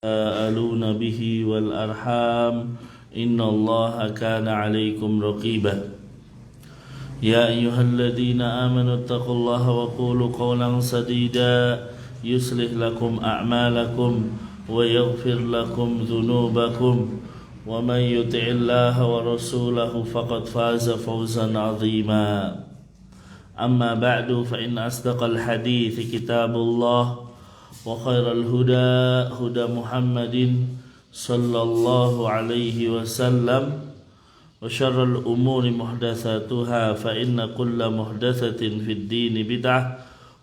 تساءلون به والأرحام إن الله كان عليكم رقيبا يا أيها الذين آمنوا اتقوا الله وقولوا قولا سديدا يصلح لكم أعمالكم ويغفر لكم ذنوبكم ومن يطع الله ورسوله فقد فاز فوزا عظيما أما بعد فإن أصدق الحديث كتاب الله وخير الهدى هدى محمد صلى الله عليه وسلم وشر الأمور محدثاتها فإن كل محدثة في الدين بدعة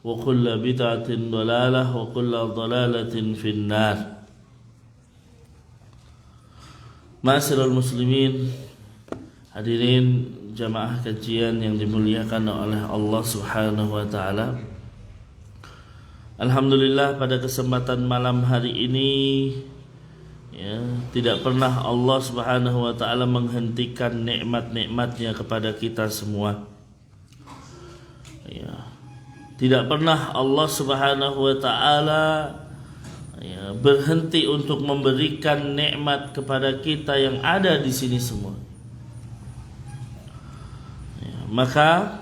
وكل بدعة ضلالة وكل ضلالة في النار. Ma'asyiral muslimin, hadirin jamaah kajian yang dimuliakan oleh Allah Subhanahu wa taala. Alhamdulillah pada kesempatan malam hari ini tidak pernah Allah Subhanahu wa taala menghentikan nikmat-nikmatnya kepada kita semua. Tidak pernah Allah Subhanahu wa taala berhenti untuk memberikan nikmat kepada kita yang ada di sini semua. Maka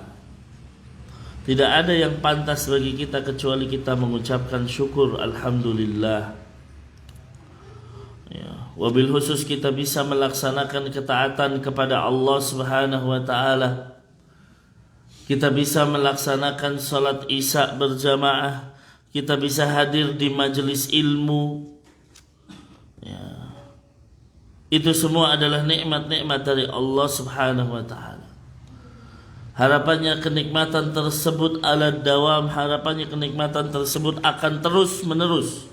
tidak ada yang pantas bagi kita kecuali kita mengucapkan syukur alhamdulillah. Wabil khusus kita bisa melaksanakan ketaatan kepada Allah Subhanahu wa taala. Kita bisa melaksanakan salat Isya berjamaah, kita bisa hadir di majelis ilmu. Itu semua adalah nikmat-nikmat dari Allah Subhanahu wa taala. Harapannya kenikmatan tersebut ala dawam, harapannya kenikmatan tersebut akan terus menerus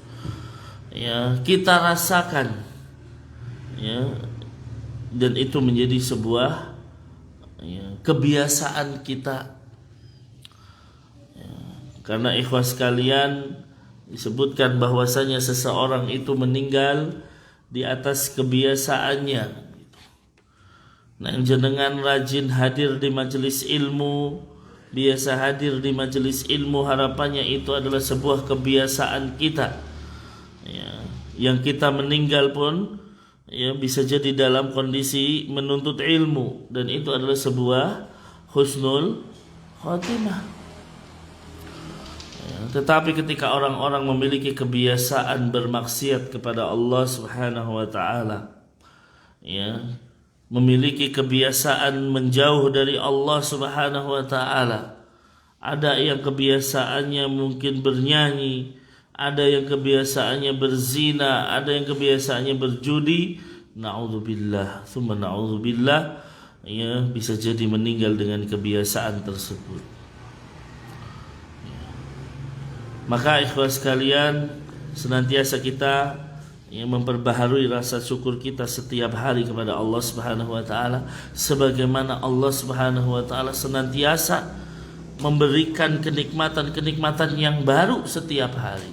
kita rasakan, dan itu menjadi sebuah kebiasaan kita. Karena ikhwas sekalian, disebutkan bahwasanya seseorang itu meninggal di atas kebiasaannya. Nah, jenengan rajin hadir di majelis ilmu, biasa hadir di majelis ilmu, harapannya itu adalah sebuah kebiasaan kita. Yang kita meninggal pun bisa jadi dalam kondisi menuntut ilmu, dan itu adalah sebuah husnul khotimah. Tetapi ketika orang-orang memiliki kebiasaan bermaksiat kepada Allah Subhanahu wa taala, memiliki kebiasaan menjauh dari Allah Subhanahu wa taala. Ada yang kebiasaannya mungkin bernyanyi, ada yang kebiasaannya berzina, ada yang kebiasaannya berjudi. Na'udzubillah, tsumma na'udzubillah, bisa jadi meninggal dengan kebiasaan tersebut. Maka ikhwas sekalian, senantiasa kita memperbaharui rasa syukur kita setiap hari kepada Allah Subhanahu wa taala, sebagaimana Allah Subhanahu wa taala senantiasa memberikan kenikmatan-kenikmatan yang baru setiap hari.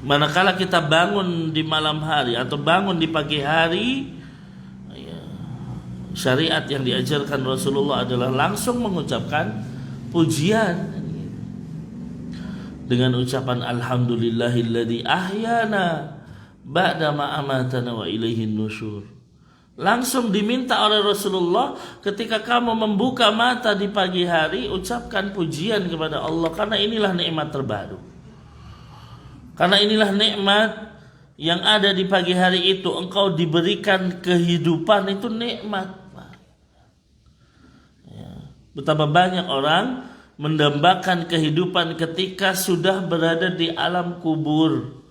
Manakala kita bangun di malam hari atau bangun di pagi hari, syariat yang diajarkan Rasulullah adalah langsung mengucapkan pujian dengan ucapan alhamdulillahilladzi ahyana ba'da ma amatana wa ilaihin nusyur. Langsung diminta oleh Rasulullah, ketika kamu membuka mata di pagi hari, ucapkan pujian kepada Allah, karena inilah nikmat terbaru. Karena inilah nikmat yang ada di pagi hari itu, engkau diberikan kehidupan, itu nikmat. Betapa banyak orang mendambakan kehidupan ketika sudah berada di alam kubur.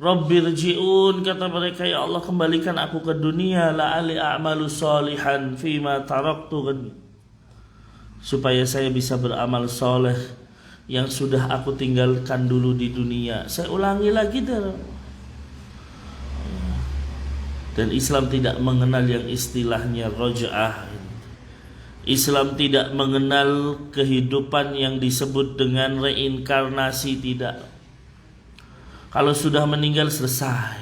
Rabbirji'un, kata mereka, ya Allah kembalikan aku ke dunia, la'ali a'malu salihan fima taraktu, supaya saya bisa beramal soleh yang sudah aku tinggalkan dulu di dunia. Saya ulangi lagi dan Islam tidak mengenal yang istilahnya roj'ah. Islam tidak mengenal kehidupan yang disebut dengan reinkarnasi, tidak. Kalau sudah meninggal selesai.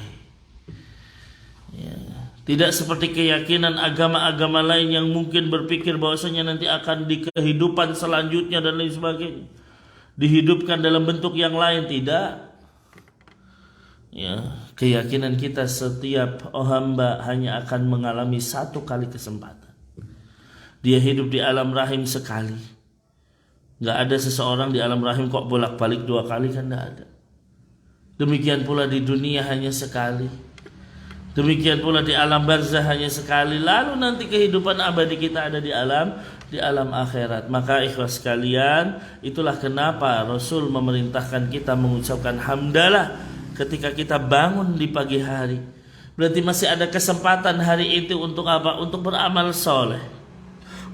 Tidak seperti keyakinan agama-agama lain yang mungkin berpikir bahwasanya nanti akan di kehidupan selanjutnya dan lain sebagainya, dihidupkan dalam bentuk yang lain. Tidak. keyakinan kita setiap hamba hanya akan mengalami satu kali kesempatan. Dia hidup di alam rahim sekali. Nggak ada seseorang di alam rahim kok bolak-balik 2 kali, kan nggak ada. Demikian pula di dunia hanya sekali. Demikian pula di alam barzah hanya sekali. Lalu nanti kehidupan abadi kita ada di alam akhirat. Maka ikhwas sekalian, itulah kenapa Rasul memerintahkan kita mengucapkan hamdalah ketika kita bangun di pagi hari. Berarti masih ada kesempatan hari itu untuk apa? Untuk beramal soleh.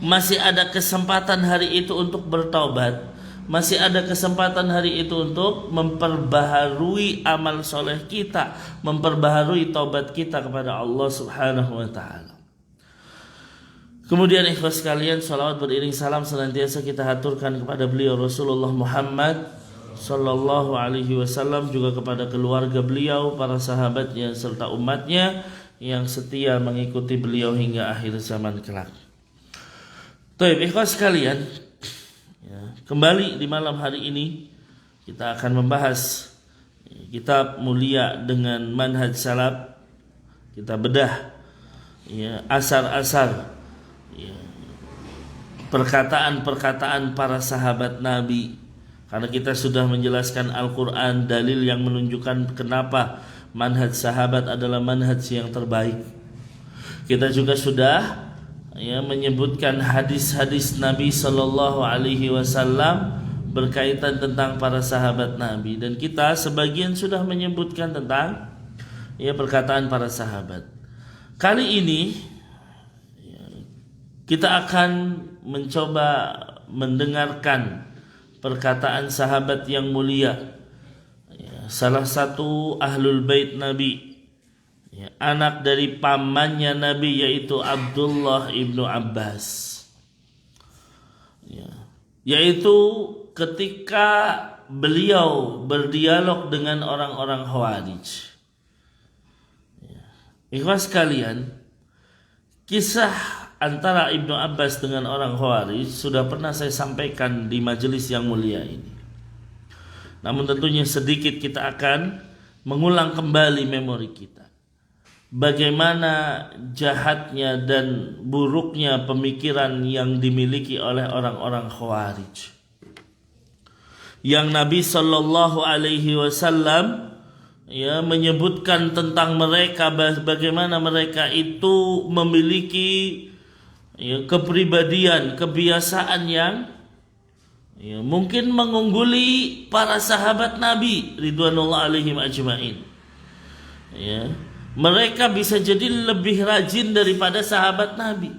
Masih ada kesempatan hari itu untuk bertaubat. Masih ada kesempatan hari itu untuk memperbaharui amal soleh kita, memperbaharui taubat kita kepada Allah Subhanahu wa ta'ala. Kemudian ikhwas sekalian, salawat beriring salam senantiasa kita haturkan kepada beliau Rasulullah Muhammad sallallahu alaihi wasallam, juga kepada keluarga beliau, para sahabatnya serta umatnya yang setia mengikuti beliau hingga akhir zaman kelak. Baik, ikhwas sekalian, kembali di malam hari ini kita akan membahas kitab mulia dengan manhaj salaf. Kita bedah asar-asar perkataan-perkataan para sahabat Nabi, karena kita sudah menjelaskan Al-Quran, dalil yang menunjukkan kenapa manhaj sahabat adalah manhaj yang terbaik. Kita juga sudah menyebutkan hadis-hadis Nabi Sallallahu Alaihi Wasallam berkaitan tentang para sahabat Nabi, dan kita sebagian sudah menyebutkan tentang perkataan para sahabat. Kali ini kita akan mencoba mendengarkan perkataan sahabat yang mulia, salah satu ahlul bait Nabi, anak dari pamannya Nabi, yaitu Abdullah ibnu Abbas, yaitu ketika beliau berdialog dengan orang-orang Khawarij. Ikhwas sekalian, kisah antara Ibnu Abbas dengan orang Khawarij sudah pernah saya sampaikan di majelis yang mulia ini. Namun tentunya sedikit kita akan mengulang kembali memori kita. Bagaimana jahatnya dan buruknya pemikiran yang dimiliki oleh orang-orang Khawarij, yang Nabi Sallallahu Alaihi Wasallam menyebutkan tentang mereka, bagaimana mereka itu memiliki kepribadian, kebiasaan yang mungkin mengungguli para sahabat Nabi ridwanullah alaihim ajmain. Mereka bisa jadi lebih rajin daripada sahabat Nabi.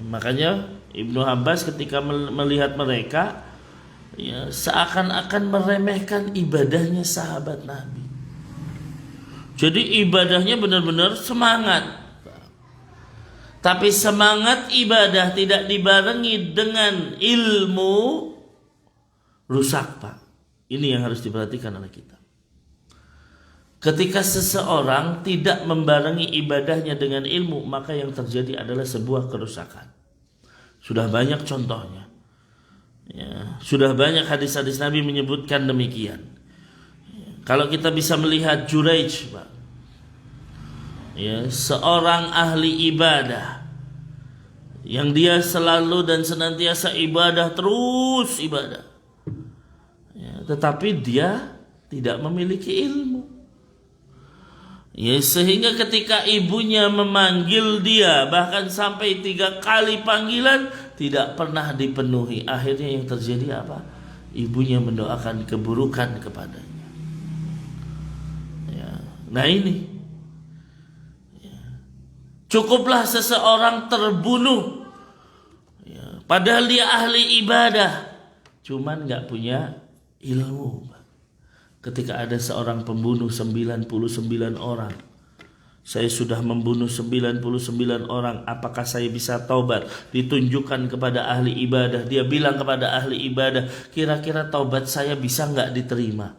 Makanya Ibnu Abbas ketika melihat mereka, seakan-akan meremehkan ibadahnya sahabat Nabi. Jadi ibadahnya benar-benar semangat. Tapi semangat ibadah tidak dibarengi dengan ilmu, rusak, Pak. Ini yang harus diperhatikan oleh kita. Ketika seseorang tidak membarengi ibadahnya dengan ilmu, maka yang terjadi adalah sebuah kerusakan. Sudah banyak contohnya. Sudah banyak hadis-hadis Nabi menyebutkan demikian. Kalau kita bisa melihat Juraij, Pak, seorang ahli ibadah yang dia selalu dan senantiasa ibadah, terus ibadah, tetapi dia tidak memiliki ilmu, sehingga ketika ibunya memanggil dia bahkan sampai 3 kali panggilan tidak pernah dipenuhi. Akhirnya yang terjadi apa? Ibunya mendoakan keburukan kepadanya. Nah ini, cukuplah seseorang terbunuh, padahal dia ahli ibadah, cuman gak punya ilmu. Ketika ada seorang pembunuh 99 orang, saya sudah membunuh 99 orang, apakah saya bisa taubat? Ditunjukkan kepada ahli ibadah, dia bilang kepada ahli ibadah, kira-kira taubat saya bisa gak diterima?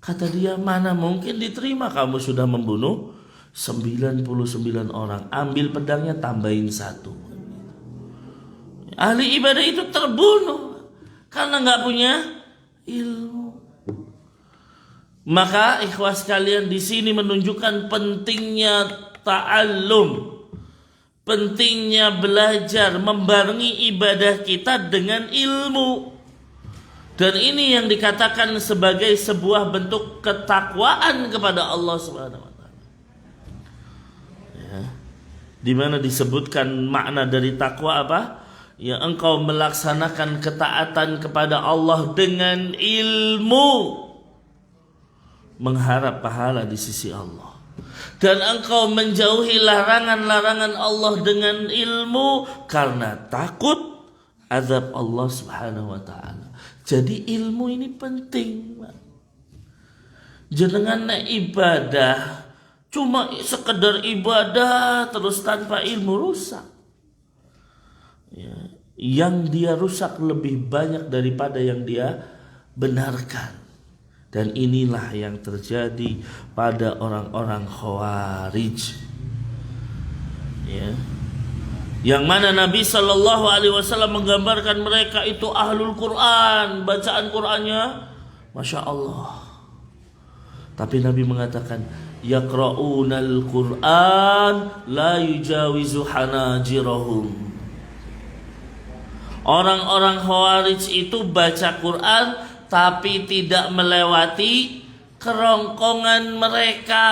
Kata dia, mana mungkin diterima, kamu sudah membunuh 99 orang, ambil pedangnya tambahin 1. Ahli ibadah itu terbunuh karena gak punya ilmu. Maka ikhwas sekalian, di sini menunjukkan pentingnya ta'allum, pentingnya belajar, membarengi ibadah kita dengan ilmu. Dan ini yang dikatakan sebagai sebuah bentuk ketakwaan kepada Allah Subhanahu wa taala. Ya. Di mana disebutkan makna dari takwa apa? Ya, engkau melaksanakan ketaatan kepada Allah dengan ilmu, mengharap pahala di sisi Allah. Dan engkau menjauhi larangan-larangan Allah dengan ilmu karena takut azab Allah Subhanahu wa taala. Jadi ilmu ini penting. Jenengan ibadah cuma sekedar ibadah terus tanpa ilmu, rusak. Ya, yang dia rusak lebih banyak daripada yang dia benarkan. Dan inilah yang terjadi pada orang-orang Khawarij. Ya. Yang mana Nabi Shallallahu Alaihi Wasallam menggambarkan mereka itu ahlul Quran, bacaan Qurannya, masya Allah. Tapi Nabi mengatakan, yaqra'unal Quran la yujawizu hanajirahum. Orang-orang Khawarij itu baca Quran tapi tidak melewati kerongkongan mereka.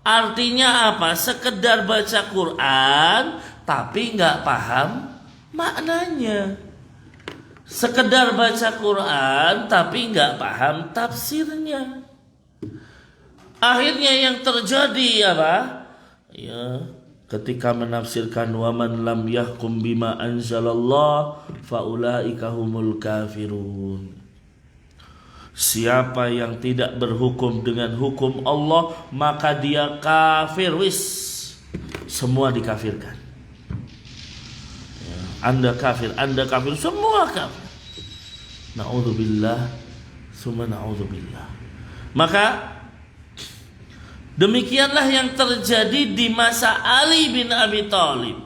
Artinya apa? Sekedar baca Quran tapi nggak paham maknanya. Sekedar baca Quran tapi nggak paham tafsirnya. Akhirnya yang terjadi apa? Ya, ketika menafsirkan waman lam yahkum bima anzalallah faulaika humul kafirun. Siapa yang tidak berhukum dengan hukum Allah maka dia kafir. Wis, semua dikafirkan. Ya, Anda kafir, semua kafir. Na'udzubillah, summa na'udzubillah. Maka demikianlah yang terjadi di masa Ali bin Abi Thalib.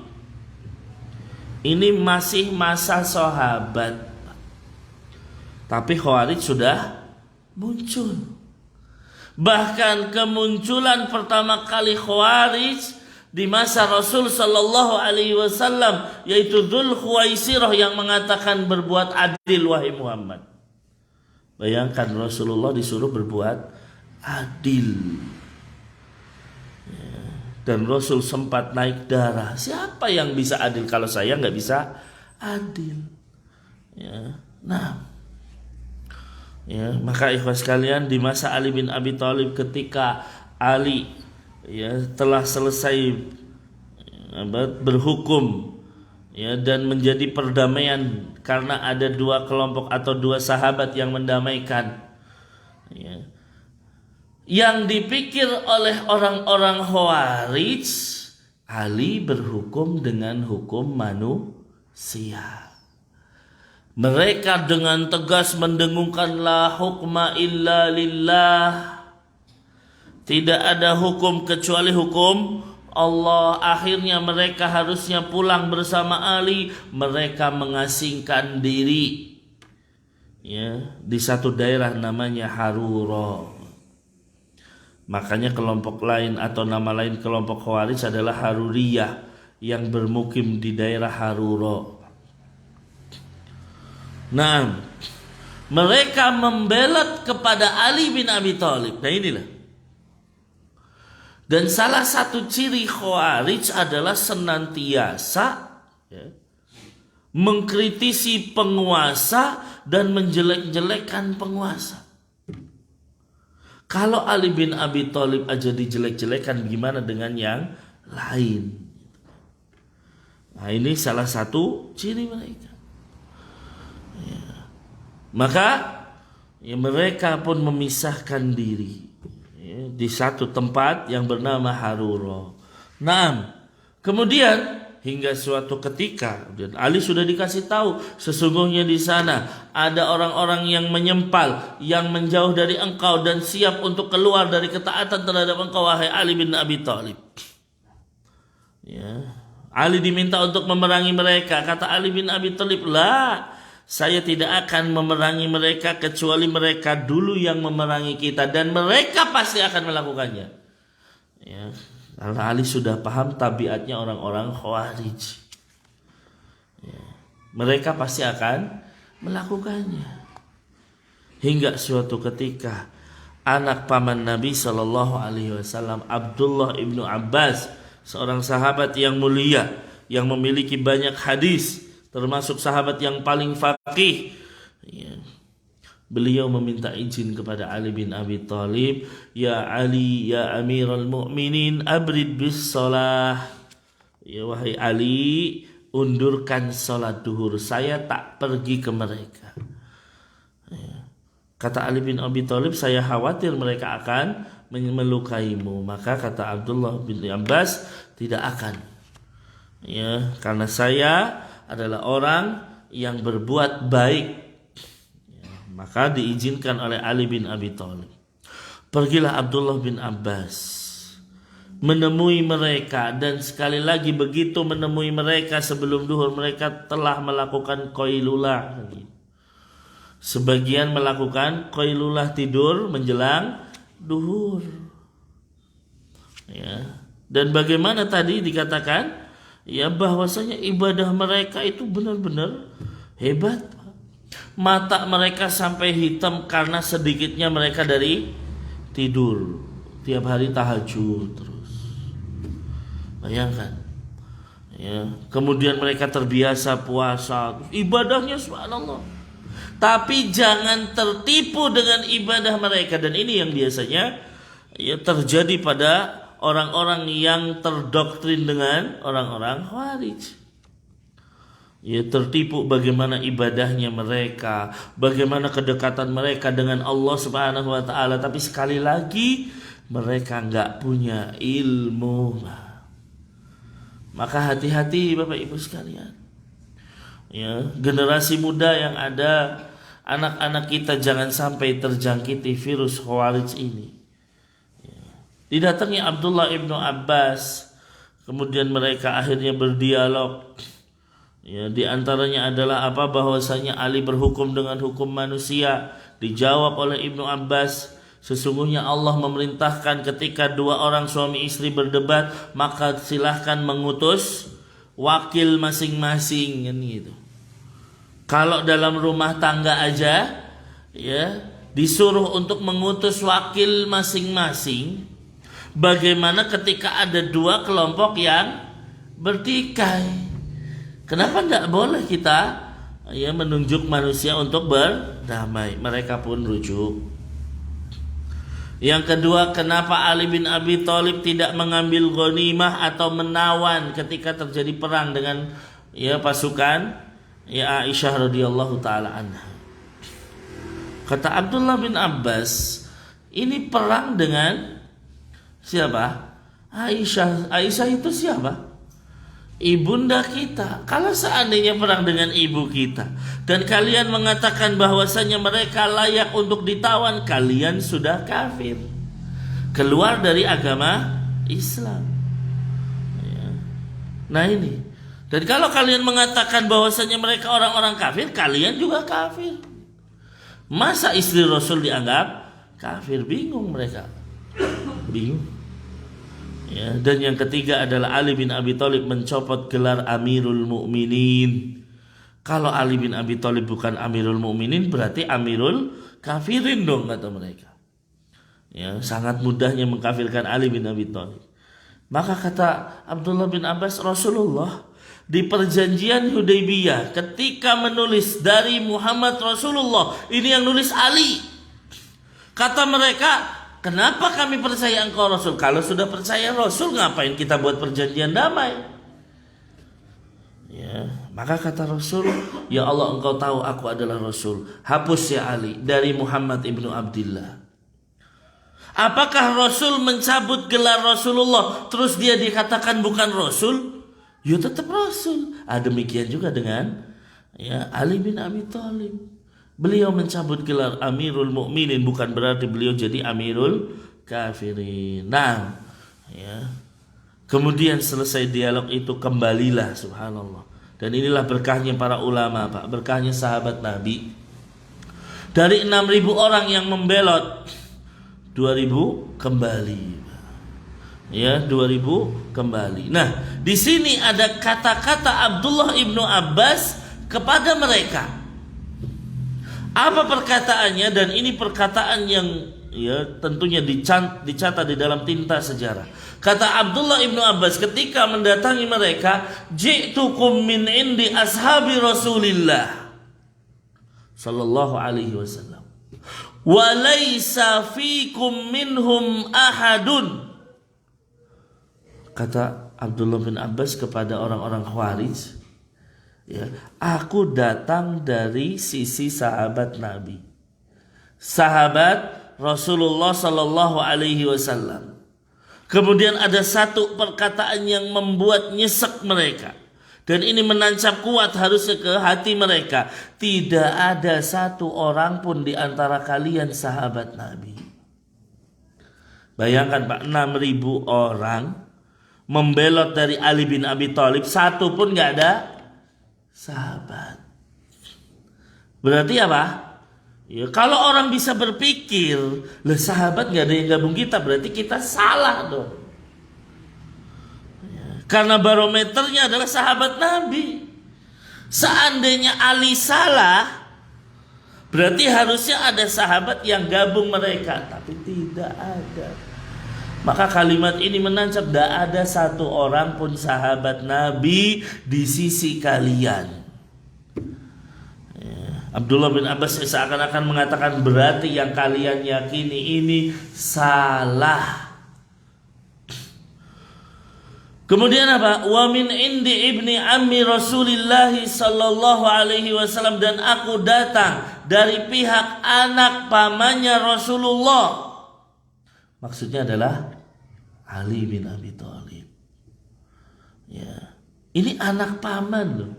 Ini masih masa sahabat, tapi Khawarij sudah muncul. Bahkan kemunculan pertama kali Khawarij di masa Rasul Sallallahu Alaihi Wasallam, yaitu Dzul Khuwaisirah yang mengatakan berbuat adil wahai Muhammad. Bayangkan Rasulullah disuruh berbuat adil. Dan Rasul sempat naik darah. Siapa yang bisa adil kalau saya nggak bisa adil? Ya, nah. Ya, maka ikhwas sekalian, di masa Ali bin Abi Thalib ketika Ali telah selesai berhukum dan menjadi perdamaian karena ada dua kelompok atau dua sahabat yang mendamaikan. Yang dipikir oleh orang-orang Khawarij, Ali berhukum dengan hukum manusia. Mereka dengan tegas mendengungkan la hukma illa lillah. Tidak ada hukum kecuali hukum Allah. Akhirnya mereka harusnya pulang bersama Ali. Mereka mengasingkan diri di satu daerah namanya Harura. Makanya kelompok lain atau nama lain kelompok Khawarij adalah Haruriyah yang bermukim di daerah Harura. Nah, mereka membelot kepada Ali bin Abi Thalib. Nah inilah. Dan salah satu ciri Khawarij adalah senantiasa mengkritisi penguasa dan menjelek-jelekan penguasa. Kalau Ali bin Abi Thalib aja dijelek-jelekan, gimana dengan yang lain? Nah ini salah satu ciri mereka. Maka mereka pun memisahkan diri di satu tempat yang bernama Harura. Nah, kemudian hingga suatu ketika dan Ali sudah dikasih tahu sesungguhnya di sana ada orang-orang yang menyempal, yang menjauh dari engkau dan siap untuk keluar dari ketaatan terhadap engkau wahai Ali bin Abi Thalib. Ali diminta untuk memerangi mereka. Kata Ali bin Abi Thalib, "La, Saya tidak akan memerangi mereka kecuali mereka dulu yang memerangi kita, dan mereka pasti akan melakukannya. Ya, karena Ali sudah paham tabiatnya orang-orang Khawarij. Ya, mereka pasti akan melakukannya. Hingga suatu ketika anak paman Nabi Shallallahu Alaihi Wasallam, Abdullah ibnu Abbas, seorang sahabat yang mulia yang memiliki banyak hadis, termasuk sahabat yang paling faqih, ya, beliau meminta izin kepada Ali bin Abi Thalib, "Ya Ali, ya Amirul Mukminin, abrid bis shalah." Ya, wahai Ali, undurkan salat duhur, saya tak pergi ke mereka. Ya. Kata Ali bin Abi Thalib, saya khawatir mereka akan melukaimu. Maka kata Abdullah bin Abbas, tidak akan. Ya, karena saya adalah orang yang berbuat baik. Ya, maka diizinkan oleh Ali bin Abi Thalib. Pergilah Abdullah bin Abbas menemui mereka, dan sekali lagi begitu menemui mereka sebelum duhur, mereka telah melakukan qailulah. Sebagian melakukan qailulah, tidur menjelang duhur. Ya. Dan bagaimana tadi dikatakan, ya, bahwasanya ibadah mereka itu benar-benar hebat. Mata mereka sampai hitam karena sedikitnya mereka dari tidur. Tiap hari tahajud terus. Bayangkan. Ya. Kemudian mereka terbiasa puasa, ibadahnya subhanallah. Tapi jangan tertipu dengan ibadah mereka, dan ini yang biasanya ya terjadi pada orang-orang yang terdoktrin dengan orang-orang Khawarij. Ya, tertipu bagaimana ibadahnya mereka, bagaimana kedekatan mereka dengan Allah Subhanahu wa taala, tapi sekali lagi mereka enggak punya ilmu. Maka hati-hati Bapak Ibu sekalian. Ya, generasi muda yang ada, anak-anak kita jangan sampai terjangkiti virus Khawarij ini. Ya. Didatangi Abdullah ibnu Abbas, kemudian mereka akhirnya berdialog. Ya, di antaranya adalah apa, bahwasanya Ali berhukum dengan hukum manusia. Dijawab oleh Ibnu Abbas, sesungguhnya Allah memerintahkan ketika dua orang suami istri berdebat, maka silahkan mengutus wakil masing-masing, kan gitu. Kalau dalam rumah tangga aja, ya, disuruh untuk mengutus wakil masing-masing, bagaimana ketika ada dua kelompok yang bertikai? Kenapa tidak boleh kita, ya, menunjuk manusia untuk berdamai? Mereka pun rujuk. Yang kedua, kenapa Ali bin Abi Thalib tidak mengambil ghanimah atau menawan ketika terjadi perang dengan, ya, pasukan, ya, Aisyah radhiyallahu taala anha? Kata Abdullah bin Abbas, ini perang dengan siapa? Aisyah. Aisyah itu siapa? Ibunda kita. Kalau seandainya perang dengan ibu kita dan kalian mengatakan bahwasanya mereka layak untuk ditawan, kalian sudah kafir, keluar dari agama Islam. Ya. Nah ini. Dan kalau kalian mengatakan bahwasanya mereka orang-orang kafir, kalian juga kafir. Masa istri Rasul dianggap kafir? Bingung mereka. Bingung. Ya, dan yang ketiga adalah Ali bin Abi Thalib mencopot gelar Amirul Mukminin. Kalau Ali bin Abi Thalib bukan Amirul Mukminin, berarti Amirul Kafirin dong, kata mereka. Ya, sangat mudahnya mengkafirkan Ali bin Abi Thalib. Maka kata Abdullah bin Abbas, Rasulullah di perjanjian Hudaybiyah ketika menulis dari Muhammad Rasulullah, ini yang nulis Ali. Kata mereka, kenapa kami percaya engkau Rasul? Kalau sudah percaya Rasul, ngapain kita buat perjanjian damai? Ya, maka kata Rasul, ya Allah, engkau tahu aku adalah Rasul. Hapus ya Ali dari Muhammad ibnu Abdillah. Apakah Rasul mencabut gelar Rasulullah terus dia dikatakan bukan Rasul? Ya tetap Rasul. Demikian juga dengan, ya, Ali bin Abi Thalib. Beliau mencabut gelar Amirul Mukminin, bukan berarti beliau jadi Amirul Kafirin. Nah, ya. Kemudian selesai dialog itu, kembalilah, subhanallah. Dan inilah berkahnya para ulama, Pak, berkahnya sahabat Nabi. Dari 6.000 orang yang membelot, 2.000 kembali. Ya, 2.000 kembali. Nah, di sini ada kata-kata Abdullah ibnu Abbas kepada mereka. Apa perkataannya? Dan ini perkataan yang ya tentunya dicatat di dalam tinta sejarah. Kata Abdullah ibnu Abbas ketika mendatangi mereka, "Ji'tukum min indi ashabi Rasulillah sallallahu alaihi wasallam. Wa laisa fikum minhum ahadun." Kata Abdullah bin Abbas kepada orang-orang Khawarij, ya, aku datang dari sisi sahabat Nabi, sahabat Rasulullah sallallahu alaihi wasallam. Kemudian ada satu perkataan yang membuat nyesek mereka, dan ini menancap kuat harusnya ke hati mereka. Tidak ada satu orang pun di antara kalian sahabat Nabi. Bayangkan Pak, 6.000 orang membelot dari Ali bin Abi Thalib, satu pun gak ada sahabat. Berarti apa? Ya, kalau orang bisa berpikir, lah sahabat gak ada yang gabung kita, berarti kita salah dong. Ya, karena barometernya adalah sahabat Nabi. Seandainya Ali salah, berarti harusnya ada sahabat yang gabung mereka, tapi tidak ada. Maka kalimat ini menancap, tidak ada satu orang pun sahabat Nabi di sisi kalian. Ya. Abdullah bin Abbas seakan-akan mengatakan berarti yang kalian yakini ini salah. Kemudian apa? Wa min indi ibni ammi Rasulillah sallallahu alaihi wasallam, dan aku datang dari pihak anak pamannya Rasulullah. Maksudnya adalah Ali bin Abi Thalib. Ya. Ini anak paman loh.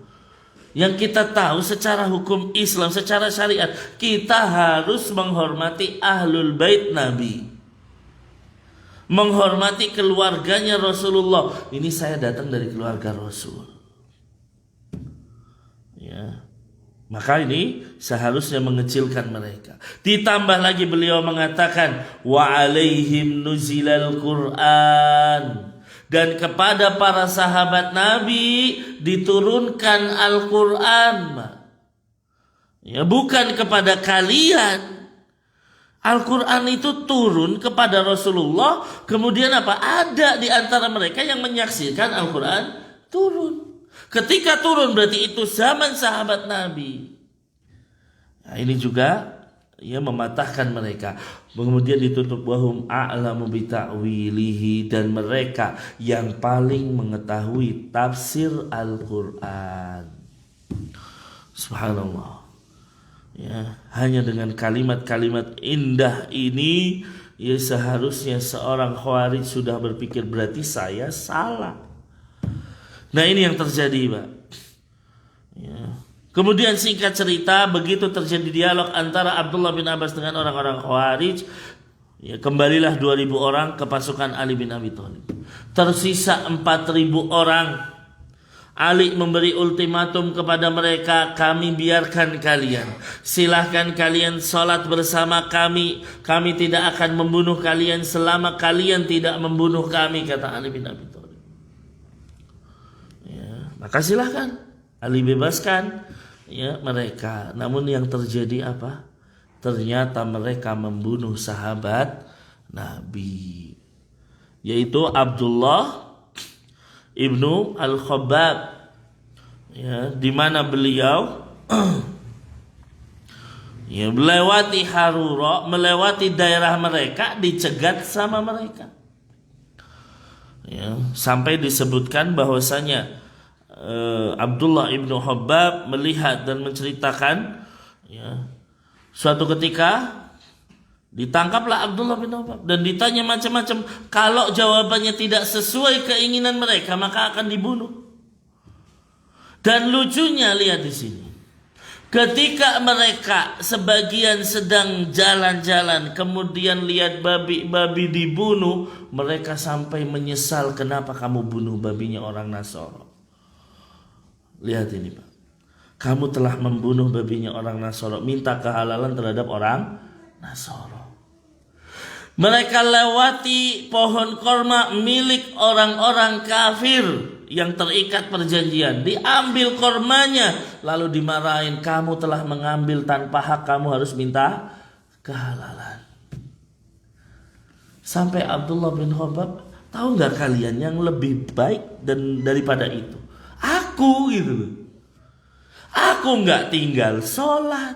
Yang kita tahu secara hukum Islam, secara syariat, kita harus menghormati ahlul bait Nabi, menghormati keluarganya Rasulullah. Ini saya datang dari keluarga Rasul. Ya. Maka ini seharusnya mengecilkan mereka. Ditambah lagi beliau mengatakan, wa alaihim nuzilal Quran, dan kepada para sahabat Nabi diturunkan Al-Quran. Ya, bukan kepada kalian. Al-Quran itu turun kepada Rasulullah. Kemudian apa? Ada di antara mereka yang menyaksikan Al-Quran turun. Ketika turun berarti itu zaman sahabat Nabi. Nah, ini juga ya mematahkan mereka. Kemudian ditutup wahum a'lamu bita'wilihi, dan mereka yang paling mengetahui tafsir Al-Quran. Subhanallah. Ya, hanya dengan kalimat-kalimat indah ini ya seharusnya seorang Khawarij sudah berpikir berarti saya salah. Nah, ini yang terjadi, Pak. Ya. Kemudian singkat cerita, begitu terjadi dialog antara Abdullah bin Abbas dengan orang-orang Khawarij, ya, kembalilah 2.000 orang ke pasukan Ali bin Abi Thalib. Tersisa 4.000 orang. Ali memberi ultimatum kepada mereka, kami biarkan kalian, silahkan kalian sholat bersama kami. Kami tidak akan membunuh kalian selama kalian tidak membunuh kami, kata Ali bin Abi Thalib. Maka silahkan Ali bebaskan ya mereka. Namun yang terjadi apa? Ternyata mereka membunuh sahabat Nabi, yaitu Abdullah ibnu Al-Khabbab, ya, di mana beliau ya melewati Harura, melewati daerah mereka, dicegat sama mereka. Ya, sampai disebutkan bahwasanya Abdullah ibnu Khabbab melihat dan menceritakan, ya, suatu ketika ditangkaplah Abdullah bin Khabbab dan ditanya macam-macam. Kalau jawabannya tidak sesuai keinginan mereka, maka akan dibunuh. Dan lucunya lihat di sini, ketika mereka sebagian sedang jalan-jalan, kemudian lihat babi dibunuh, mereka sampai menyesal, kenapa kamu bunuh babinya orang Nasara. Lihat ini Pak. Kamu telah membunuh babinya orang Nasoro. Minta kehalalan terhadap orang Nasoro. Mereka lewati pohon korma milik orang-orang kafir yang terikat perjanjian. Diambil kormanya. Lalu dimarahin. Kamu telah mengambil tanpa hak. Kamu harus minta kehalalan. Sampai Abdullah bin Khabbab, tahu nggak kalian yang lebih baik dan daripada itu? Aku gitu loh. Aku nggak tinggal sholat.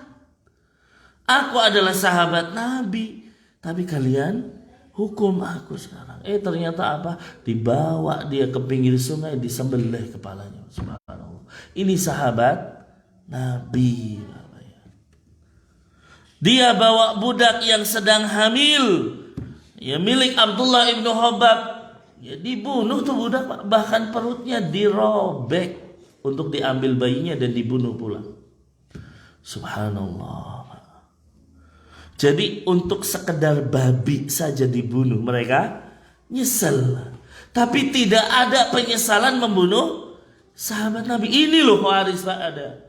Aku adalah sahabat Nabi. Tapi kalian hukum aku sekarang. Ternyata apa? Dibawa dia ke pinggir sungai, disembelih kepalanya. Subhanallah. Ini sahabat Nabi. Dia bawa budak yang sedang hamil. Ya, milik Abdullah ibnu Khabbab. Ya, dibunuh tuh budak, bahkan perutnya dirobek untuk diambil bayinya dan dibunuh pula. Subhanallah. Jadi untuk sekedar babi saja dibunuh, mereka nyesel. Tapi tidak ada penyesalan membunuh sahabat Nabi. Ini loh Khawarij ada.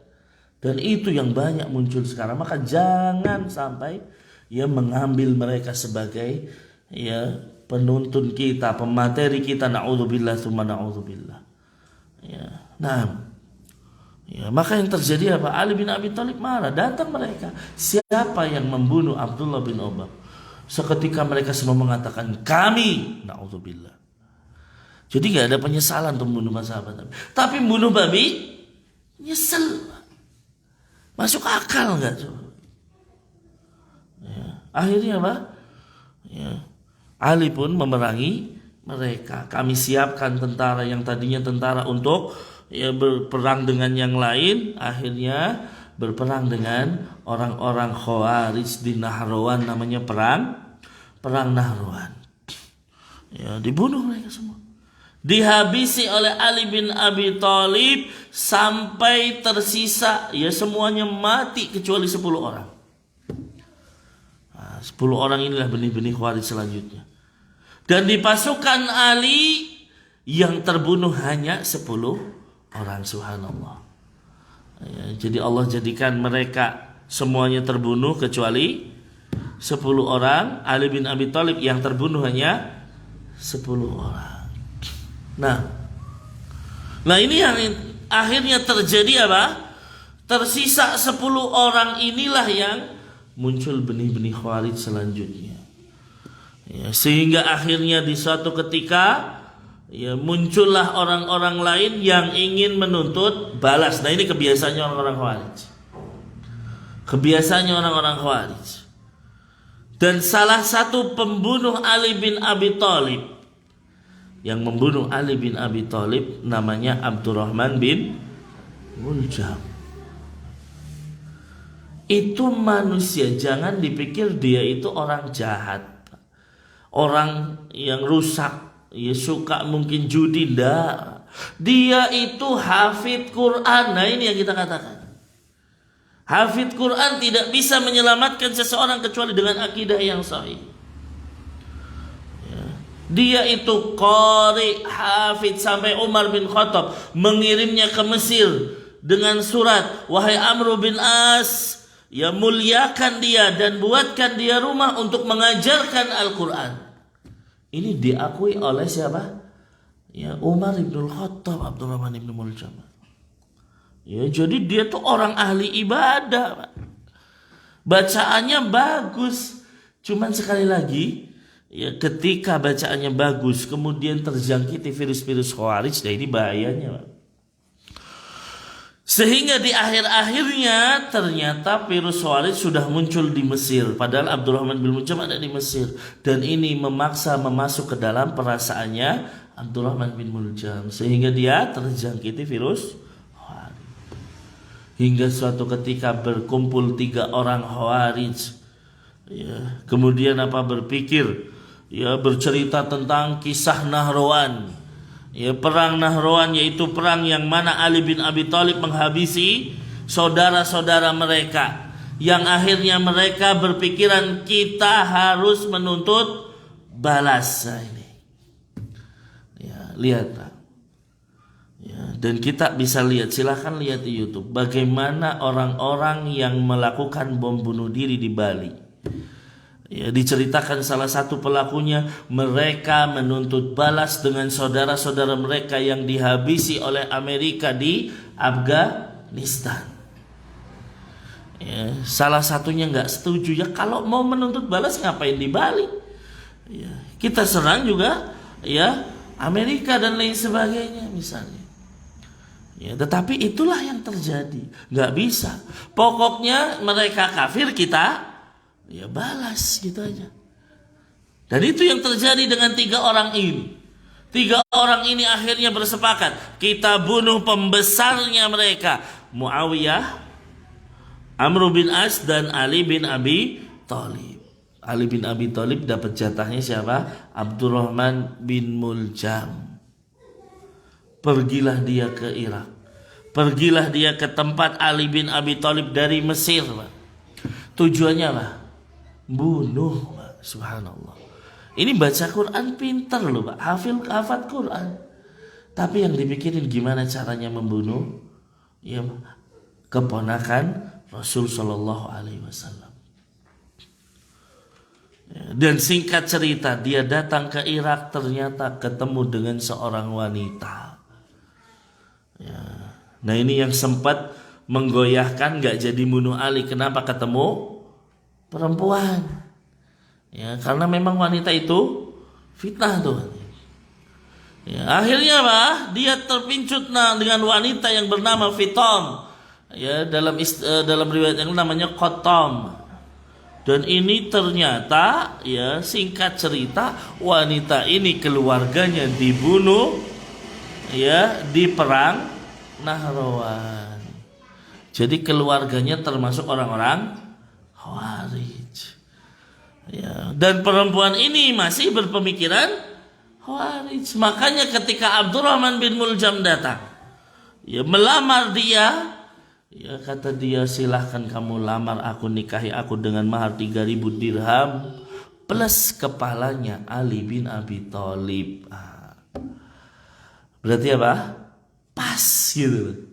Dan itu yang banyak muncul sekarang. Maka jangan sampai ya mengambil mereka sebagai ya penuntun kita, pemateri kita. Na'udzubillah tsumma na'udzubillah. Ya. Nah, ya, maka yang terjadi apa? Ali bin Abi Thalib marah. Datang mereka. Siapa yang membunuh Abdullah bin Khabbab? Seketika mereka semua mengatakan kami. Na'udzubillah. Jadi gak ada penyesalan untuk membunuh sahabat Nabi. Tapi membunuh babi nyesel. Masuk akal gak? Ya. Akhirnya apa? Ya. Ali pun memerangi mereka. Kami siapkan tentara yang tadinya tentara untuk ya berperang dengan yang lain, akhirnya berperang dengan orang-orang Khawarij di Nahrawan, namanya perang Nahrawan. Ya, dibunuh mereka semua. Dihabisi oleh Ali bin Abi Thalib sampai tersisa ya semuanya mati kecuali 10 orang. Nah, 10 orang inilah benih-benih Khawarij selanjutnya. Dan di pasukan Ali yang terbunuh hanya 10 orang, subhanallah. Ya, jadi Allah jadikan mereka semuanya terbunuh kecuali 10 orang. Ali bin Abi Thalib yang terbunuh hanya 10 orang. Nah ini yang akhirnya terjadi apa? Tersisa 10 orang inilah yang muncul benih-benih Khawarij selanjutnya. Ya, sehingga akhirnya di suatu ketika ya muncullah orang-orang lain yang ingin menuntut balas. Nah ini kebiasaannya orang-orang Khawarij. Kebiasaannya orang-orang Khawarij. Dan salah satu pembunuh Ali bin Abi Thalib, yang membunuh Ali bin Abi Thalib namanya Abdurrahman bin Muljam. Itu manusia, jangan dipikir dia itu orang jahat, orang yang rusak. Ya suka mungkin judi, enggak. Dia itu hafid Quran. Nah ini yang kita katakan. Hafid Quran tidak bisa menyelamatkan seseorang kecuali dengan akidah yang sahih. Ya. Dia itu qari, hafid, sampai Umar bin Khattab mengirimnya ke Mesir dengan surat, wahai Amr bin As, ya muliakan dia dan buatkan dia rumah untuk mengajarkan Al-Quran. Ini diakui oleh siapa? Ya Umar bin Khattab, Abdurrahman bin Muljam. Ya jadi dia tuh orang ahli ibadah. Bacaannya bagus. Cuman sekali lagi, ya ketika bacaannya bagus kemudian terjangkiti virus-virus Khawarij, nah ini bahayanya, Pak. Sehingga di akhir-akhirnya ternyata virus Khawarij sudah muncul di Mesir. Padahal Abdurrahman bin Muljam ada di Mesir. Dan ini memaksa memasuk ke dalam perasaannya Abdurrahman bin Muljam. Sehingga dia terjangkiti virus Khawarij. Hingga suatu ketika berkumpul 3 orang Khawarij. Ya, kemudian berpikir, ya bercerita tentang kisah Nahrawan. Ya, perang Nahrawan, yaitu perang yang mana Ali bin Abi Thalib menghabisi saudara-saudara mereka, yang akhirnya mereka berpikiran kita harus menuntut balas. Nah, ini ya lihat, Pak. Ya, dan kita bisa lihat, silahkan lihat di YouTube bagaimana orang-orang yang melakukan bom bunuh diri di Bali. Ya, diceritakan salah satu pelakunya, mereka menuntut balas dengan saudara-saudara mereka yang dihabisi oleh Amerika di Afghanistan. Ya, salah satunya nggak setuju, ya kalau mau menuntut balas ngapain di Bali? Ya, kita serang juga ya Amerika dan lain sebagainya misalnya. Ya, tetapi itulah yang terjadi. Nggak bisa. Pokoknya mereka kafir, kita ya balas gitu aja. Dan itu yang terjadi dengan 3 orang ini. 3 orang ini akhirnya bersepakat, kita bunuh pembesarnya mereka, Muawiyah, Amr bin As, dan Ali bin Abi Thalib. Ali bin Abi Thalib dapat jatahnya siapa? Abdurrahman bin Muljam. Pergilah dia ke Irak. Pergilah dia ke tempat Ali bin Abi Thalib dari Mesir, Pak. Tujuannya apa? Bunuh, Pak. Subhanallah. Ini baca Quran pintar loh, Pak. Hafal Quran. Tapi yang dipikirin gimana caranya membunuh ya keponakan Rasul Shallallahu Alaihi Wasallam. Dan singkat cerita, dia datang ke Irak, ternyata ketemu dengan seorang wanita. Ya. Nah ini yang sempat menggoyahkan, gak jadi bunuh Ali. Kenapa? Ketemu perempuan. Ya, karena memang wanita itu fitnah tuh. Ya, akhirnya apa? Dia terpincut dengan wanita yang bernama Fitom. Ya, dalam riwayat yang namanya Qotom. Dan ini ternyata ya singkat cerita, wanita ini keluarganya dibunuh ya di perang Nahrawan. Jadi keluarganya termasuk orang-orang Khawarij. Ya, dan perempuan ini masih berpemikiran Khawarij. Makanya ketika Abdurrahman bin Muljam datang, ya melamar dia, ya kata dia, silahkan kamu lamar aku, nikahi aku dengan mahar 3.000 dirham plus kepalanya Ali bin Abi Thalib. Berarti apa? Pas gitu.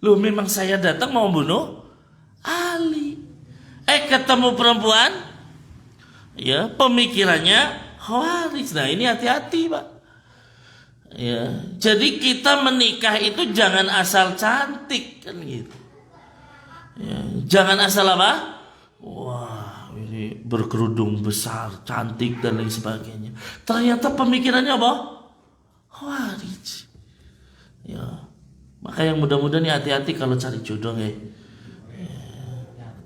Loh, memang saya datang mau bunuh Ali. Ketemu perempuan, ya pemikirannya Khawarij. Nah ini hati-hati, Pak. Ya, jadi kita menikah itu jangan asal cantik kan gitu. Ya, jangan asal apa? Wah, ini berkerudung besar, cantik dan lain sebagainya. Ternyata pemikirannya apa? Khawarij. Ya, maka yang muda-muda nih hati-hati kalau cari jodoh ya.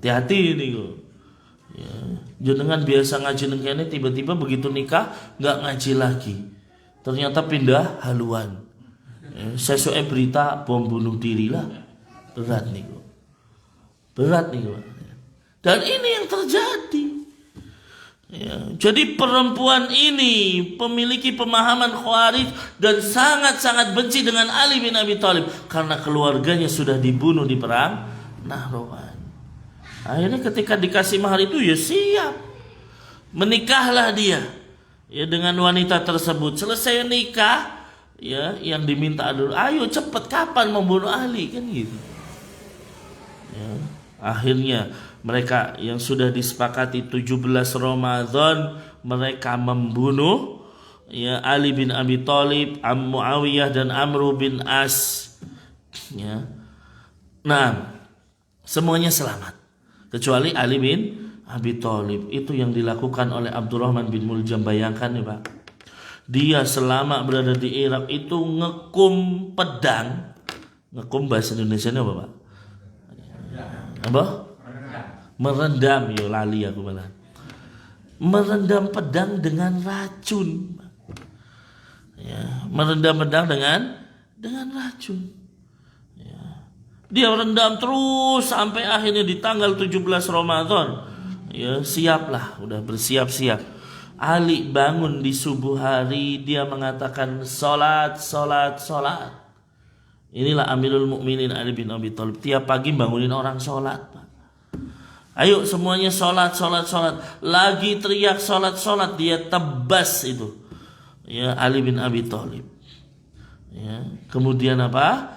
Hati-hati ini kok. Ya, jenengan biasa ngaji nengkene, tiba-tiba begitu nikah nggak ngaji lagi. Ternyata pindah haluan. Ya, sesuai berita bom bunuh diri lah. Berat nih kok. Berat nih kok. Dan ini yang terjadi. Ya, jadi perempuan ini memiliki pemahaman Khawarij dan sangat-sangat benci dengan Ali bin Abi Thalib karena keluarganya sudah dibunuh di perang Nahrawan. Akhirnya ketika dikasih mahar itu ya siap, menikahlah dia ya dengan wanita tersebut. Selesai nikah, ya yang diminta adalah ayo cepet kapan membunuh Ali kan gitu. Ya, akhirnya mereka yang sudah disepakati 17 Ramadan mereka membunuh ya Ali bin Abi Thalib, Muawiyah dan Amr bin As. Ya. Nah, semuanya selamat kecuali Ali bin Abi Thalib. Itu yang dilakukan oleh Abdurrahman bin Muljam. Bayangkan ya Pak, dia selama berada di Irak itu ngekum pedang. Ngekum bahasa Indonesia apa Pak? Apa? Merendam, yo lali aku malah. Merendam pedang dengan racun. Ya, merendam pedang dengan racun. Ya. Dia rendam terus sampai akhirnya di tanggal 17 Ramadan. Ya, siaplah, udah bersiap-siap. Ali bangun di subuh hari, dia mengatakan salat. Inilah Amirul Mukminin Ali bin Abi Thalib. Tiap pagi bangunin orang salat, Pak. Ayo semuanya sholat. Lagi teriak sholat, dia tebas itu ya Ali bin Abi Thalib. Ya, kemudian apa?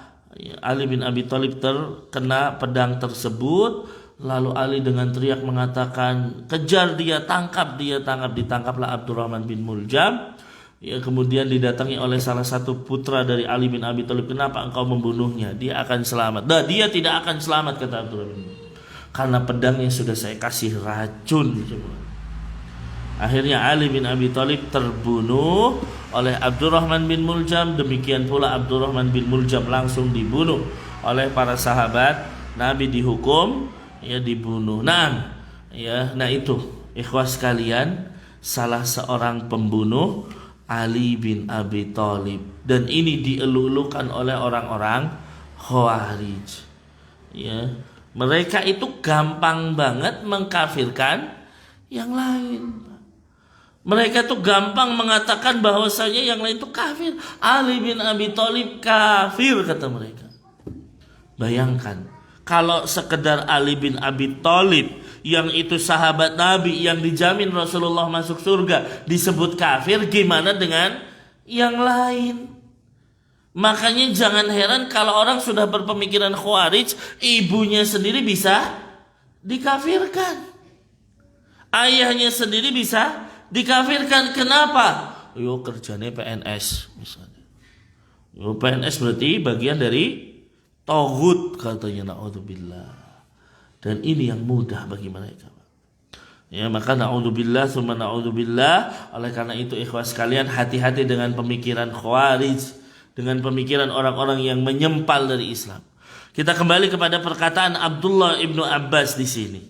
Ali bin Abi Thalib terkena pedang tersebut, lalu Ali dengan teriak mengatakan, kejar dia, tangkap dia, ditangkaplah Abdurrahman bin Muljam. Ya, kemudian didatangi oleh salah satu putra dari Ali bin Abi Thalib, kenapa engkau membunuhnya? Dia akan selamat. Nah, dia tidak akan selamat, kata Abdurrahman bin Muljam, karena pedangnya sudah saya kasih racun semua. Akhirnya Ali bin Abi Thalib terbunuh oleh Abdurrahman bin Muljam. Demikian pula Abdurrahman bin Muljam langsung dibunuh oleh para sahabat Nabi, dihukum ya dibunuh. Nah itu ikhwas sekalian, salah seorang pembunuh Ali bin Abi Thalib, dan ini dielulukan oleh orang-orang Khawarij. Ya, mereka itu gampang banget mengkafirkan yang lain. Mereka tuh gampang mengatakan bahwasanya yang lain itu kafir. Ali bin Abi Thalib kafir, kata mereka. Bayangkan, kalau sekedar Ali bin Abi Thalib yang itu sahabat Nabi yang dijamin Rasulullah masuk surga disebut kafir, gimana dengan yang lain? Makanya jangan heran kalau orang sudah berpemikiran Khawarij, ibunya sendiri bisa dikafirkan, ayahnya sendiri bisa dikafirkan. Kenapa? Yo, kerjanya PNS misalnya. Yo, PNS berarti bagian dari taghut, katanya, naudzubillah. Dan ini yang mudah bagi mereka. Ya, maka naudzubillah summa naudzubillah. Oleh karena itu ikhwas sekalian, hati-hati dengan pemikiran Khawarij, dengan pemikiran orang-orang yang menyempal dari Islam. Kita kembali kepada perkataan Abdullah ibnu Abbas di sini.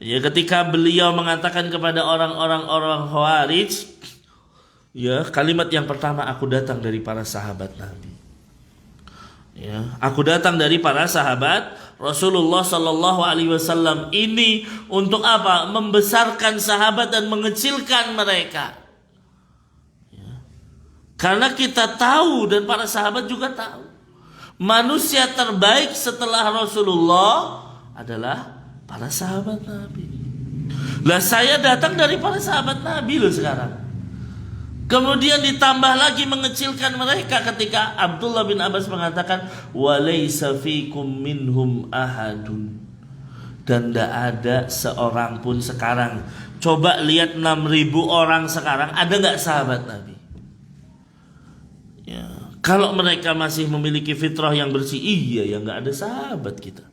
Ya, ketika beliau mengatakan kepada orang-orang Khawarij, ya, kalimat yang pertama, aku datang dari para sahabat Nabi. Ya, aku datang dari para sahabat Rasulullah Sallallahu Alaihi Wasallam. Ini untuk apa? Membesarkan sahabat dan mengecilkan mereka. Ya. Karena kita tahu dan para sahabat juga tahu, manusia terbaik setelah Rasulullah adalah para sahabat Nabi. Lah, saya datang dari para sahabat Nabi loh sekarang. Kemudian ditambah lagi mengecilkan mereka ketika Abdullah bin Abbas mengatakan walaysa fikum minhum ahadun, dan tidak ada seorang pun sekarang. Coba lihat 6.000 orang sekarang, ada nggak sahabat Nabi? Ya, kalau mereka masih memiliki fitrah yang bersih, iya ya, nggak ada sahabat kita.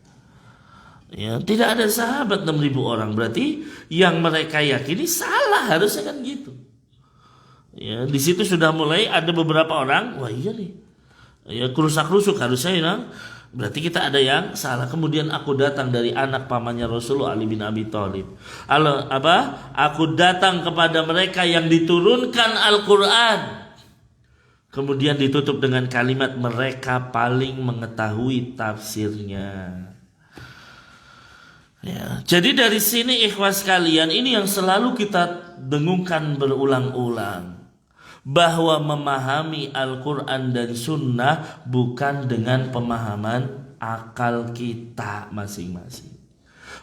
Ya, tidak ada sahabat 6.000 orang, berarti yang mereka yakini salah, harusnya kan gitu. Ya, di situ sudah mulai ada beberapa orang, wah iya nih, ya kerusak-rusuk harusnya ya, berarti kita ada yang salah. Kemudian aku datang dari anak pamannya Rasulullah, Ali bin Abi Thalib. Aku datang kepada mereka yang diturunkan Al-Quran. Kemudian ditutup dengan kalimat mereka paling mengetahui tafsirnya. Ya, jadi dari sini ikhwas kalian, ini yang selalu kita dengungkan berulang-ulang, bahwa memahami Al-Quran dan Sunnah bukan dengan pemahaman akal kita masing-masing.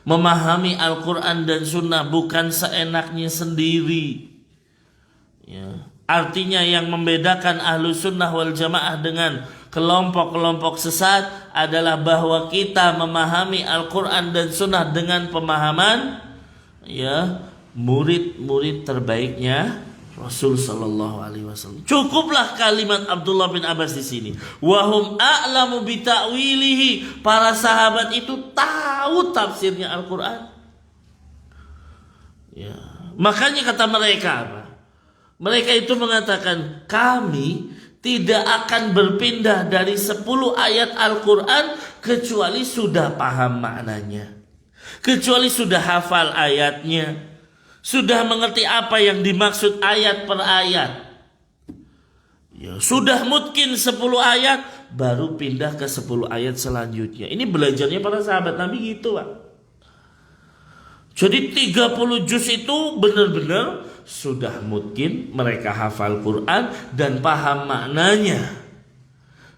Memahami Al-Quran dan Sunnah bukan seenaknya sendiri. Ya. Artinya yang membedakan Ahlus Sunnah wal Jamaah dengan kelompok-kelompok sesat adalah bahwa kita memahami Al-Quran dan Sunnah dengan pemahaman ya murid-murid terbaiknya Rasul Sallallahu Alaihi Wasallam. Cukuplah kalimat Abdullah bin Abbas di sini. Wahum a'lamu bita'wilihi. Para sahabat itu tahu tafsirnya Al-Quran. Ya, makanya kata mereka apa? Mereka itu mengatakan, kami tidak akan berpindah dari 10 ayat Al-Quran kecuali sudah paham maknanya, kecuali sudah hafal ayatnya, sudah mengerti apa yang dimaksud ayat per ayat. Ya, sudah mungkin 10 ayat, baru pindah ke 10 ayat selanjutnya. Ini belajarnya para sahabat Nabi gitu, Pak. Jadi 30 juz itu benar-benar sudah mungkin mereka hafal Quran dan paham maknanya,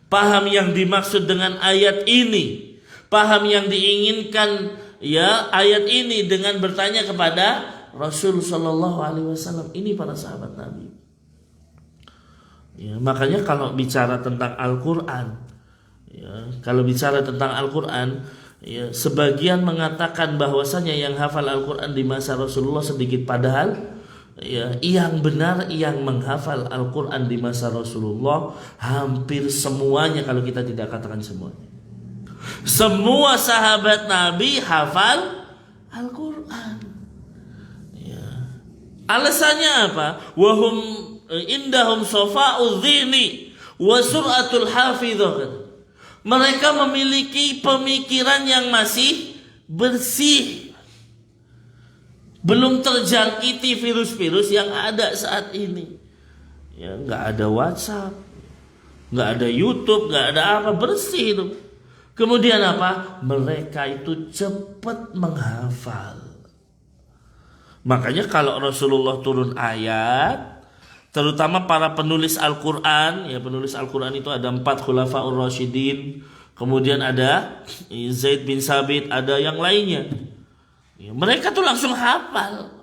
paham yang dimaksud dengan ayat ini, paham yang diinginkan ya ayat ini dengan bertanya kepada Rasul Sallallahu Alaihi Wasallam. Ini para sahabat Nabi. Ya, makanya kalau bicara tentang Al-Quran, ya, sebagian mengatakan bahwasanya yang hafal Al-Quran di masa Rasulullah sedikit, padahal ya, yang benar yang menghafal Al-Quran di masa Rasulullah hampir semuanya, kalau kita tidak katakan semuanya. Semua sahabat Nabi hafal Al-Quran. Ya. Alasannya apa? Wahum indahum sofa'ul dhini wa sur'atul hafidhah. Mereka memiliki pemikiran yang masih bersih, belum terjangkiti virus-virus yang ada saat ini. Ya, nggak ada WhatsApp, nggak ada YouTube, nggak ada apa, bersih itu. Kemudian apa? Mereka itu cepat menghafal. Makanya kalau Rasulullah turun ayat, terutama para penulis Al-Quran, ya, penulis Al-Quran itu ada 4 Khulafaur Rasyidin, kemudian ada Zaid bin Sabit, ada yang lainnya. Ya, mereka tuh langsung hafal.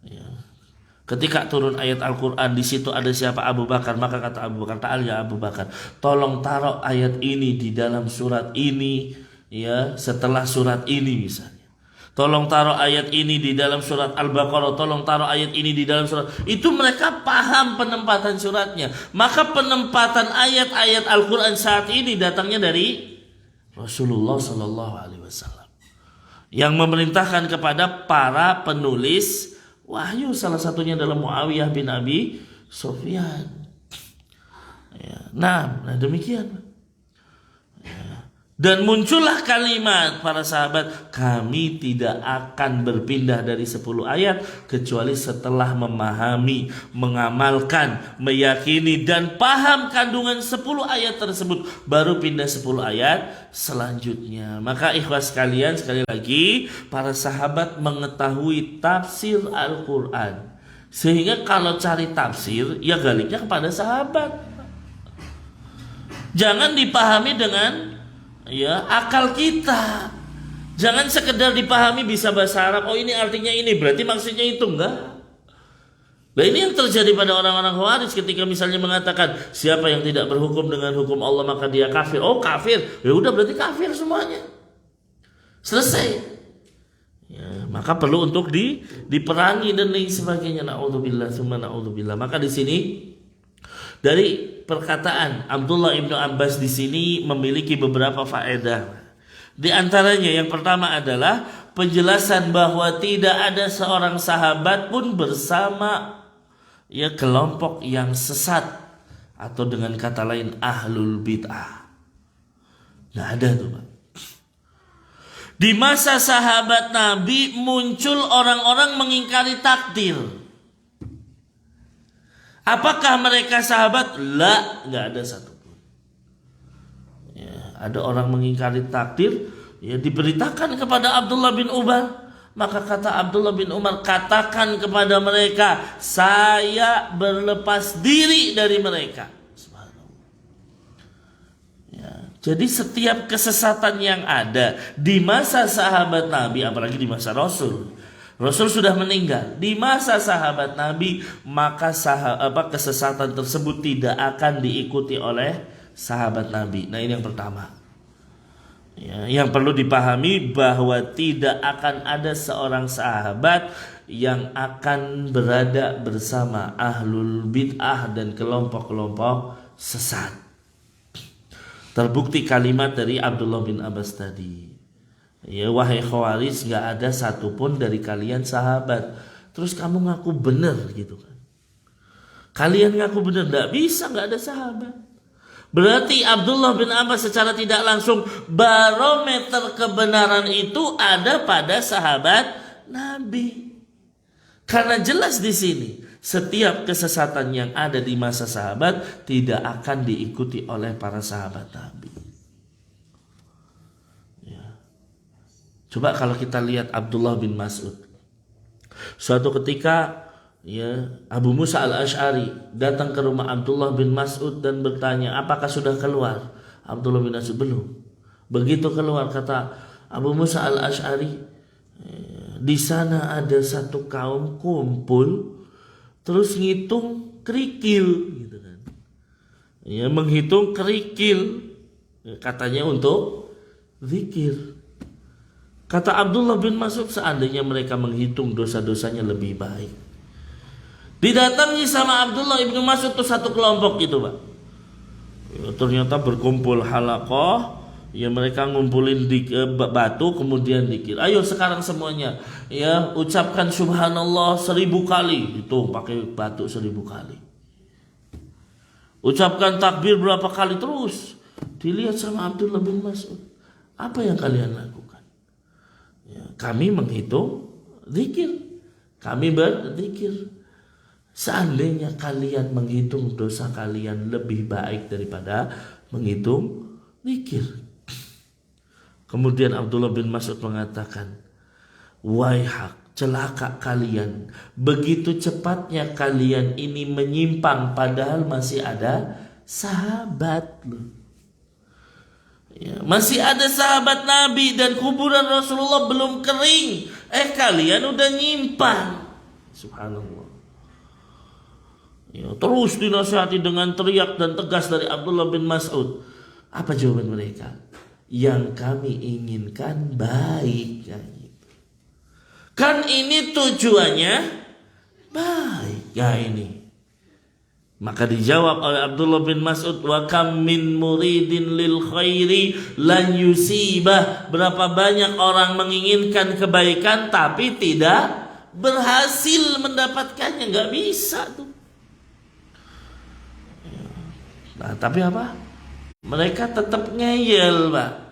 Ya. Ketika turun ayat Al-Quran, di situ ada siapa? Abu Bakar. Maka kata Abu Bakar, ta'al ya Abu Bakar, tolong taruh ayat ini di dalam surat ini, ya, setelah surat ini misalnya. Tolong taruh ayat ini di dalam surat Al-Baqarah, tolong taruh ayat ini di dalam surat. Itu mereka paham penempatan suratnya. Maka penempatan ayat-ayat Al-Quran saat ini datangnya dari Rasulullah Sallallahu Alaihi Wasallam, yang memerintahkan kepada para penulis wahyu, salah satunya adalah Muawiyah bin Abi Sufyan. Ya, nah demikian. Ya. Dan muncullah kalimat para sahabat, kami tidak akan berpindah dari 10 ayat kecuali setelah memahami, mengamalkan, meyakini dan paham kandungan 10 ayat tersebut, baru pindah 10 ayat selanjutnya. Maka ikhwas sekalian, sekali lagi, para sahabat mengetahui tafsir Al-Quran, sehingga kalau cari tafsir ya galiknya kepada sahabat. Jangan dipahami dengan akal kita. Jangan sekedar dipahami bisa bahasa Arab, oh ini artinya ini, berarti maksudnya itu, enggak. Nah, ini yang terjadi pada orang-orang Khawarij ketika misalnya mengatakan siapa yang tidak berhukum dengan hukum Allah maka dia kafir. Oh kafir, ya udah berarti kafir semuanya. Selesai. Ya, maka perlu untuk diperangi dan lain sebagainya. Naudzubillah, summa naudzubillah. Maka di sini dari perkataan Abdullah ibnu Abbas di sini memiliki beberapa faedah. Di antaranya yang pertama adalah penjelasan bahwa tidak ada seorang sahabat pun bersama kelompok yang sesat, atau dengan kata lain ahlul bid'ah. Nggak ada tuh, Pak. Di masa sahabat Nabi muncul orang-orang mengingkari takdir. Apakah mereka sahabat? La, nggak ada satupun. Ya, ada orang mengingkari takdir, ya diberitakan kepada Abdullah bin Umar. Maka kata Abdullah bin Umar, katakan kepada mereka, saya berlepas diri dari mereka. Ya, jadi setiap kesesatan yang ada di masa sahabat Nabi, apalagi di masa Rasul sudah meninggal, di masa sahabat Nabi, maka kesesatan tersebut tidak akan diikuti oleh sahabat Nabi. Nah, ini yang pertama. Ya, yang perlu dipahami bahwa tidak akan ada seorang sahabat yang akan berada bersama ahlul bid'ah dan kelompok-kelompok sesat. Terbukti kalimat dari Abdullah bin Abbas tadi. Ya, wahai Khawarij, gak ada satupun dari kalian sahabat. Terus kamu ngaku benar gitu kan. Kalian ngaku benar, gak bisa, gak ada sahabat. Berarti Abdullah bin Abbas secara tidak langsung, barometer kebenaran itu ada pada sahabat Nabi. Karena jelas di sini setiap kesesatan yang ada di masa sahabat tidak akan diikuti oleh para sahabat Nabi. Coba kalau kita lihat Abdullah bin Mas'ud. Suatu ketika Abu Musa al-Ash'ari datang ke rumah Abdullah bin Mas'ud dan bertanya, apakah sudah keluar? Abdullah bin Mas'ud, belum. Begitu keluar, kata Abu Musa al-Ash'ari, di sana ada satu kaum kumpul, terus ngitung kerikil gitu kan. Ya, menghitung kerikil katanya untuk zikir. Kata Abdullah bin Mas'ud, seandainya mereka menghitung dosa-dosanya lebih baik. Didatangi sama Abdullah bin Mas'ud tuh satu kelompok gitu, Pak. Ya, ternyata berkumpul halaqah. Ya, mereka ngumpulin di batu, kemudian dikir. Ayo sekarang semuanya, ya, ucapkan subhanallah 1000 kali. Itu pakai batu 1000 kali. Ucapkan takbir berapa kali terus. Dilihat sama Abdullah bin Mas'ud. Apa yang kalian lakukan? Ya, kami menghitung zikir. Kami berzikir. Seandainya kalian menghitung dosa kalian lebih baik daripada menghitung zikir. Kemudian Abdullah bin Mas'ud mengatakan, waihak, celaka kalian. Begitu cepatnya kalian ini menyimpang padahal masih ada sahabat loh. Ya, masih ada sahabat Nabi dan kuburan Rasulullah belum kering. Kalian udah nyimpang. Subhanallah. Ya, terus dinasihati dengan teriak dan tegas dari Abdullah bin Mas'ud. Apa jawaban mereka? Yang kami inginkan baik. Ya, gitu. Kan ini tujuannya baik. Ya ini. Maka dijawab oleh Abdullah bin Mas'ud, wa kam min muridin lil khairi lan yusibah. Berapa banyak orang menginginkan kebaikan tapi tidak berhasil mendapatkannya, nggak bisa tuh. Nah, tapi apa? Mereka tetap ngeyel, Pak.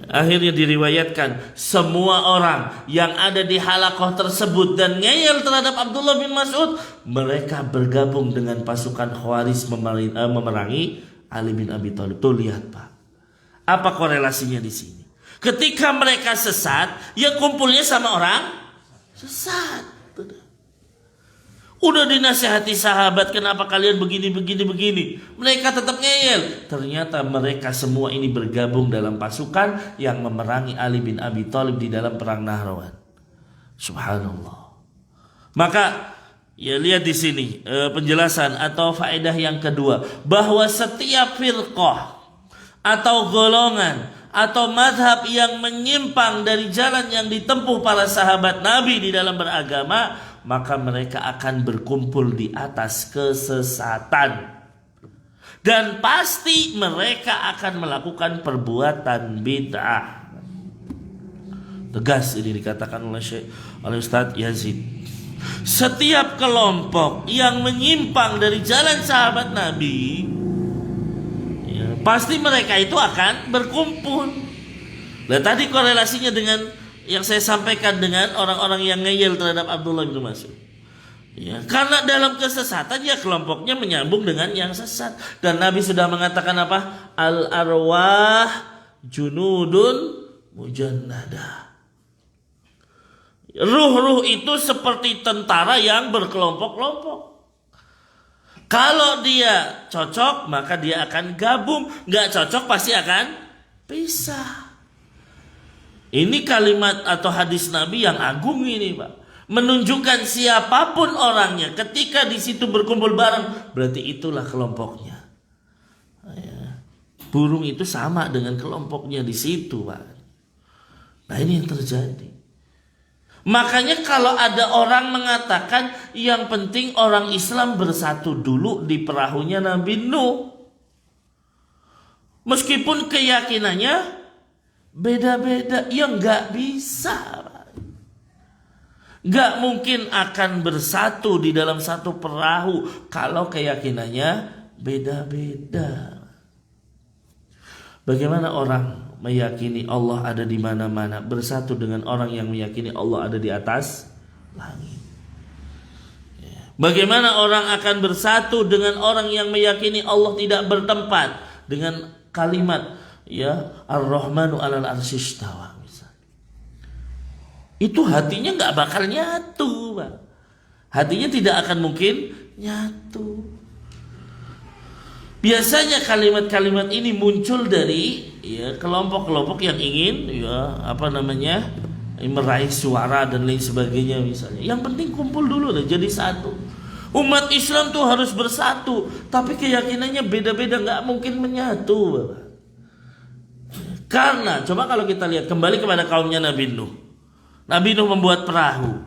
Akhirnya diriwayatkan semua orang yang ada di halaqah tersebut dan ngeyel terhadap Abdullah bin Mas'ud, mereka bergabung dengan pasukan Khawarij memerangi Ali bin Abi Thalib. Tuh lihat, Pak. Apa korelasinya di sini? Ketika mereka sesat, ya kumpulnya sama orang sesat. Udah dinasihati sahabat, kenapa kalian begini. Mereka tetap ngeyel. Ternyata mereka semua ini bergabung dalam pasukan yang memerangi Ali bin Abi Thalib di dalam perang Nahrawan. Subhanallah. Maka ya lihat di sini penjelasan atau faedah yang kedua, bahwa setiap firqah atau golongan atau madhab yang menyimpang dari jalan yang ditempuh para sahabat Nabi di dalam beragama, maka mereka akan berkumpul di atas kesesatan. Dan pasti mereka akan melakukan perbuatan bid'ah. Tegas ini dikatakan oleh Ustaz Yazid. Setiap kelompok yang menyimpang dari jalan sahabat Nabi, ya, pasti mereka itu akan berkumpul. Nah, tadi korelasinya dengan yang saya sampaikan dengan orang-orang yang ngeyel terhadap Abdullah bin Mas'ud. Ya, karena dalam kesesatan ya kelompoknya menyambung dengan yang sesat. Dan Nabi sudah mengatakan apa? Al arwah junudun mujannada. Ruh-ruh itu seperti tentara yang berkelompok-kelompok. Kalau dia cocok maka dia akan gabung, nggak cocok pasti akan pisah. Ini kalimat atau hadis Nabi yang agung ini, Pak. Menunjukkan siapapun orangnya, ketika di situ berkumpul bareng, berarti itulah kelompoknya. Ya. Burung itu sama dengan kelompoknya di situ, Pak. Nah, ini yang terjadi. Makanya kalau ada orang mengatakan yang penting orang Islam bersatu dulu di perahunya Nabi Nuh, meskipun keyakinannya beda-beda, ya nggak bisa. Nggak mungkin akan bersatu di dalam satu perahu kalau keyakinannya beda-beda. Bagaimana orang meyakini Allah ada di mana-mana bersatu dengan orang yang meyakini Allah ada di atas langit? Bagaimana orang akan bersatu dengan orang yang meyakini Allah tidak bertempat dengan kalimat ya Ar-Rahmanu 'alal arsy istawa, misalnya. Itu hatinya nggak bakal nyatu, Pak. Hatinya tidak akan mungkin nyatu. Biasanya kalimat-kalimat ini muncul dari ya kelompok-kelompok yang ingin meraih suara dan lain sebagainya misalnya. Yang penting kumpul dulu deh, jadi satu. Umat Islam tuh harus bersatu, tapi keyakinannya beda-beda, nggak mungkin menyatu, Bapak. Karena coba kalau kita lihat kembali kepada kaumnya Nabi Nuh. Nabi Nuh membuat perahu.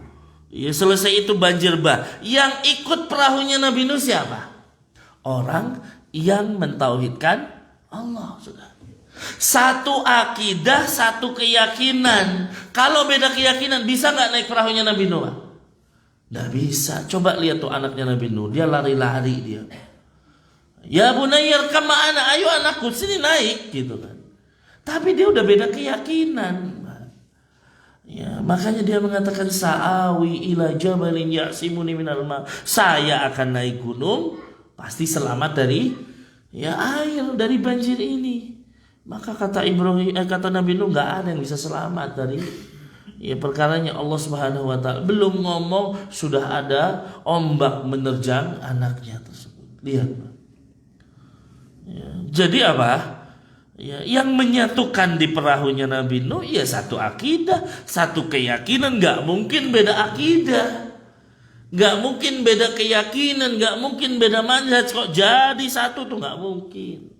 Ya, selesai itu banjir bah. Yang ikut perahunya Nabi Nuh siapa? Orang yang mentauhidkan Allah, sudah. Satu akidah, satu keyakinan. Kalau beda keyakinan, bisa nggak naik perahunya Nabi Nuh? Nggak bisa. Coba lihat tuh anaknya Nabi Nuh, dia lari-lari dia. Ya bunayyar kama ana, ayo anakku sini naik gitu kan. Tapi dia udah beda keyakinan. Ya, makanya dia mengatakan sa'awi ila jabalin ya'simuni minal ma. Saya akan naik gunung, pasti selamat dari air, dari banjir ini. Maka kata Nabi Nuh, nggak ada yang bisa selamat dari perkaranya Allah Subhanahu wa taala. Belum ngomong sudah ada ombak menerjang anaknya tersebut. Lihat. Jadi apa? Yang menyatukan di perahunya Nabi Nuh satu akidah, satu keyakinan. Nggak mungkin beda akidah, nggak mungkin beda keyakinan, nggak mungkin beda manhaj kok jadi satu tuh nggak mungkin.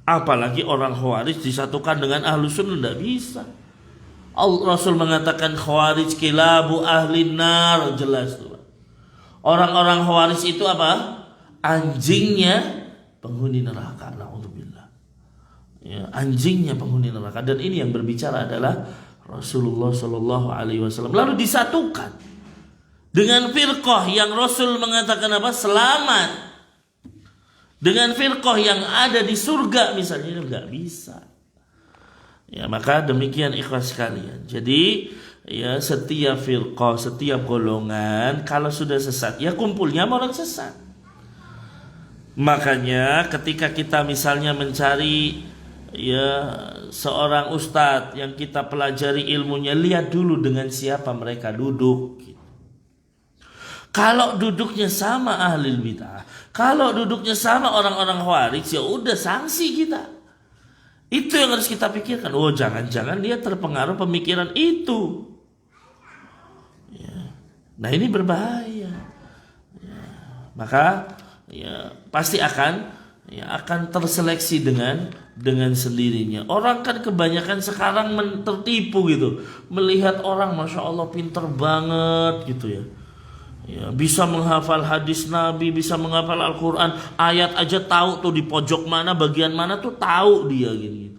Apalagi orang Khawarij disatukan dengan Ahlus Sunnah, tidak bisa. Rasul mengatakan Khawarij kilabu ahli nar, jelas tuh. Orang-orang Khawarij itu apa? Anjingnya penghuni neraka. Na'udzubillah. Anjingnya penghuni neraka. Dan ini yang berbicara adalah Rasulullah Shallallahu Alaihi Wasallam. Lalu disatukan dengan firqah yang Rasul mengatakan apa? Selamat. Dengan firqah yang ada di surga misalnya, nggak bisa. Maka demikian ikhlas sekalian. Jadi setiap firqah, setiap golongan kalau sudah sesat, kumpulnya sama orang sesat. Makanya ketika kita misalnya mencari seorang ustadz yang kita pelajari ilmunya, lihat dulu dengan siapa mereka duduk. Kalau duduknya sama ahlul bid'ah, kalau duduknya sama orang-orang Khawarij, udah sanksi kita. Itu yang harus kita pikirkan. Oh, jangan-jangan dia terpengaruh pemikiran itu. Nah, ini berbahaya. Maka pasti akan terseleksi dengan sendirinya. Orang kan kebanyakan sekarang tertipu gitu, melihat orang masya Allah pinter banget gitu ya. Bisa menghafal hadis Nabi, bisa menghafal Al-Quran, ayat aja tahu tuh di pojok mana, bagian mana tuh tahu dia gitu.